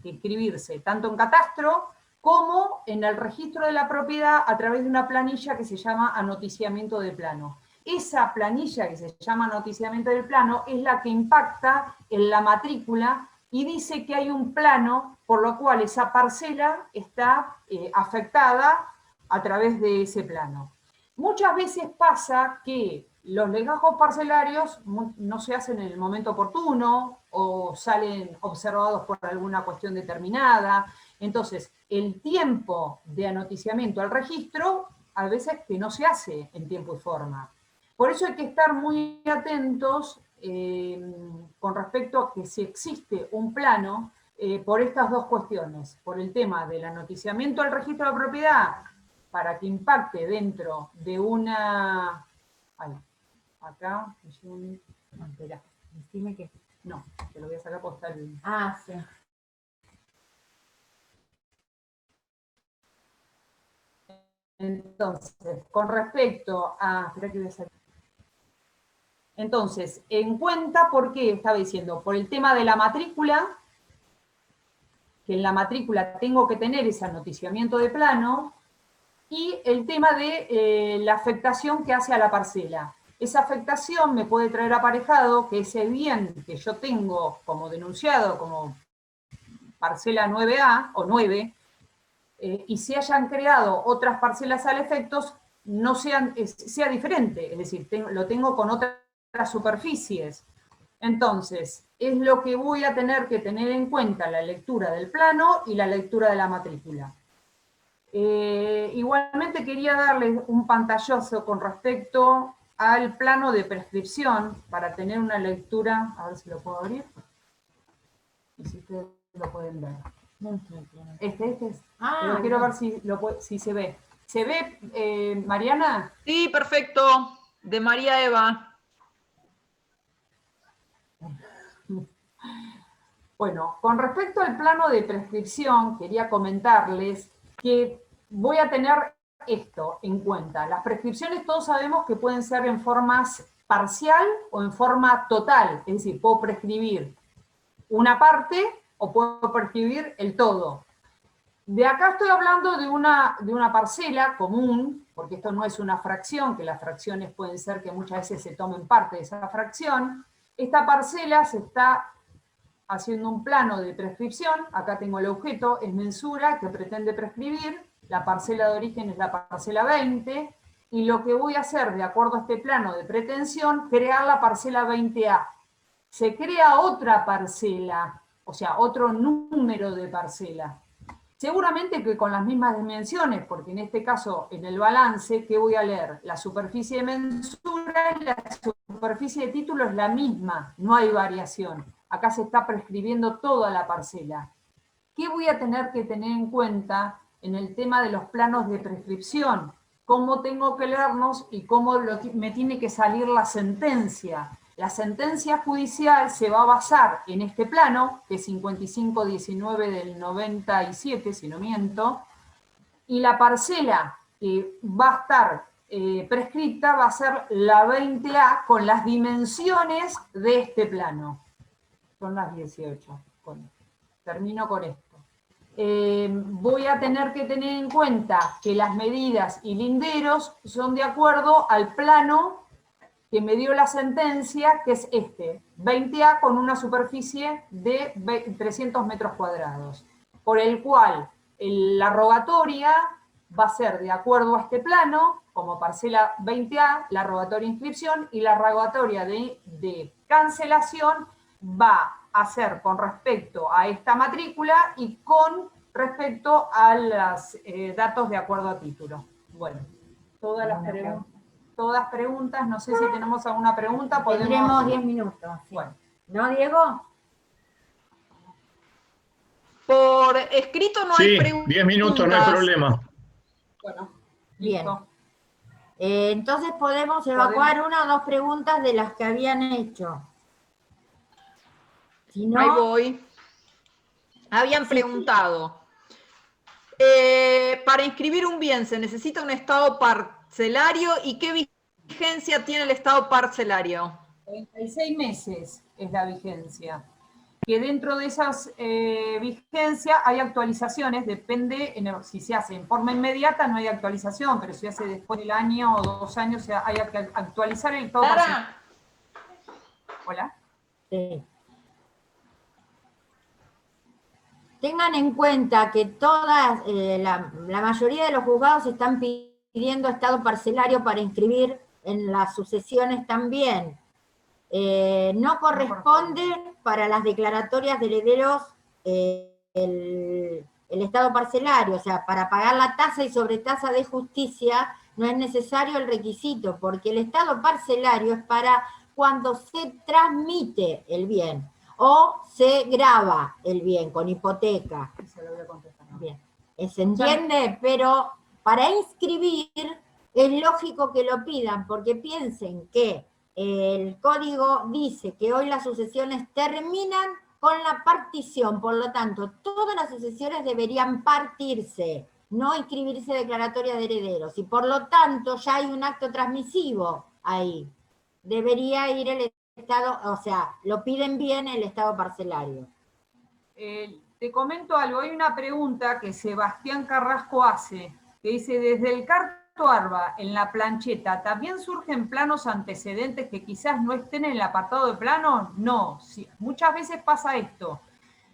inscribirse tanto en catastro como en el registro de la propiedad a través de una planilla que se llama anoticiamiento de plano. Esa planilla que se llama anoticiamiento del plano es la que impacta en la matrícula y dice que hay un plano por lo cual esa parcela está afectada a través de ese plano. Muchas veces pasa que los legajos parcelarios no se hacen en el momento oportuno o salen observados por alguna cuestión determinada. Entonces, el tiempo de anoticiamiento al registro a veces que no se hace en tiempo y forma. Por eso hay que estar muy atentos con respecto a que si existe un plano, por estas dos cuestiones, por el tema del anoticiamiento al registro de propiedad, para que impacte dentro de una... Ay, acá, no, espera, decime que... No, te lo voy a sacar por estar bien. Ah, sí. Entonces, con respecto a... Espera que voy a sacar. Entonces, en cuenta, ¿por qué estaba diciendo? Por el tema de la matrícula, que en la matrícula tengo que tener ese anoticiamiento de plano, y el tema de la afectación que hace a la parcela. Esa afectación me puede traer aparejado que ese bien que yo tengo como denunciado, como parcela 9A o 9, y se hayan creado otras parcelas al efecto, no sea diferente, es decir, lo tengo con otras superficies. Entonces, es lo que voy a tener que tener en cuenta la lectura del plano y la lectura de la matrícula. Igualmente quería darles un pantallazo con respecto al plano de prescripción para tener una lectura, a ver si lo puedo abrir, y si ustedes lo pueden ver. Este es. Pero quiero ver si se ve. ¿Se ve, Mariana? Sí, perfecto. De María Eva. Bueno, con respecto al plano de prescripción, quería comentarles que voy a tener esto en cuenta. Las prescripciones todos sabemos que pueden ser en forma parcial o en forma total, es decir, puedo prescribir una parte o puedo prescribir el todo. De acá estoy hablando de una parcela común, porque esto no es una fracción, que las fracciones pueden ser que muchas veces se tomen parte de esa fracción. Esta parcela se está haciendo un plano de prescripción, acá tengo el objeto, es mensura, que pretende prescribir, la parcela de origen es la parcela 20, y lo que voy a hacer, de acuerdo a este plano de pretensión, crear la parcela 20A. Se crea otra parcela, o sea, otro número de parcela. Seguramente que con las mismas dimensiones, porque en este caso, en el balance, ¿qué voy a leer? La superficie de mensura y la superficie de título es la misma, no hay variación. Acá se está prescribiendo toda la parcela. ¿Qué voy a tener que tener en cuenta en el tema de los planos de prescripción? ¿Cómo tengo que leernos y cómo me tiene que salir la sentencia? La sentencia judicial se va a basar en este plano, que es 5519 del 97, si no miento, y la parcela que va a estar prescrita va a ser la 20A con las dimensiones de este plano. Son las 18. Termino con esto. Voy a tener que tener en cuenta que las medidas y linderos son de acuerdo al plano que me dio la sentencia, que es este, 20A con una superficie de 300 metros cuadrados, por el cual la rogatoria va a ser de acuerdo a este plano, como parcela 20A, la rogatoria de inscripción, y la rogatoria de cancelación va a ser con respecto a esta matrícula y con respecto a los datos de acuerdo a título. Bueno, todas preguntas, no sé si tenemos alguna pregunta. Tendremos 10 minutos. Sí. Bueno. ¿No, Diego? Por escrito no hay Sí, preguntas. 10 minutos, no hay problema. Bueno, bien. listo. Entonces podemos evacuar una o dos preguntas de las que habían hecho. Si no, Ahí voy. Habían preguntado. Para inscribir un bien, ¿se necesita un estado parcelario? ¿Y qué vigencia tiene el estado parcelario? 36 meses es la vigencia. Que dentro de esas vigencias hay actualizaciones, depende, si se hace en forma inmediata no hay actualización, pero si se hace después del año o 2 años hay que actualizar el estado parcelario. Hola. sí. Tengan en cuenta que todas, la mayoría de los juzgados están pidiendo estado parcelario para inscribir en las sucesiones también. No corresponde para las declaratorias de herederos el estado parcelario, o sea, para pagar la tasa y sobretasa de justicia no es necesario el requisito, porque el estado parcelario es para cuando se transmite el bien o se grava el bien con hipoteca. Se lo voy a contestar. Bien, se entiende, pero para inscribir es lógico que lo pidan, porque piensen que el código dice que hoy las sucesiones terminan con la partición, por lo tanto, todas las sucesiones deberían partirse, no inscribirse declaratoria de herederos, y por lo tanto ya hay un acto transmisivo ahí. Debería ir el estado, o sea, lo piden bien el estado parcelario. Te comento algo, hay una pregunta que Sebastián Carrasco hace, que dice, desde el Carto Arba en la plancheta, ¿también surgen planos antecedentes que quizás no estén en el apartado de plano? No, sí, muchas veces pasa esto.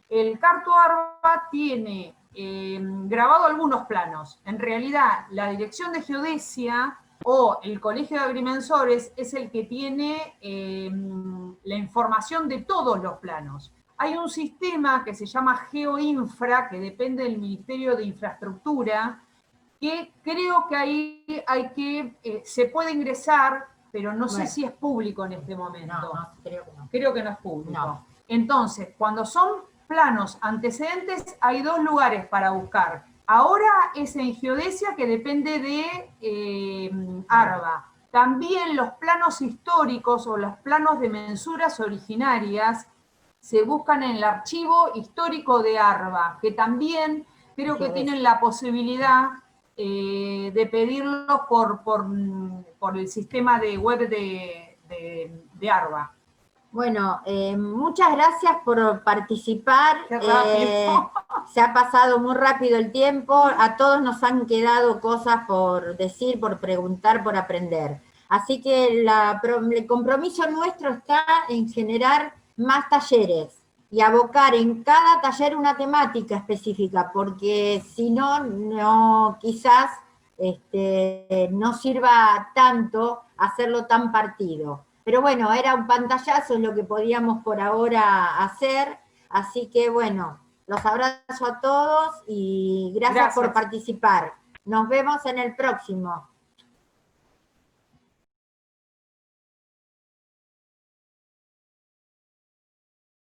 El Carto Arba tiene grabado algunos planos. En realidad, la Dirección de Geodesia o el Colegio de Agrimensores es el que tiene la información de todos los planos. Hay un sistema que se llama GeoInfra, que depende del Ministerio de Infraestructura, que creo que ahí se puede ingresar, pero no sé si es público en este momento. No, creo que no. Creo que no es público. No. Entonces, cuando son planos antecedentes, hay 2 lugares para buscar. Ahora es en Geodesia, que depende de ARBA. También los planos históricos o los planos de mensuras originarias se buscan en el archivo histórico de ARBA, que también creo que tienen la posibilidad de pedirlos por el sistema de web de ARBA. Bueno, muchas gracias por participar. Qué rápido. Se ha pasado muy rápido el tiempo. A todos nos han quedado cosas por decir, por preguntar, por aprender. Así que el compromiso nuestro está en generar más talleres y abocar en cada taller una temática específica, porque si no, quizás no sirva tanto hacerlo tan partido. Pero bueno, era un pantallazo, es lo que podíamos por ahora hacer, así que bueno, los abrazo a todos y gracias por participar. Nos vemos en el próximo.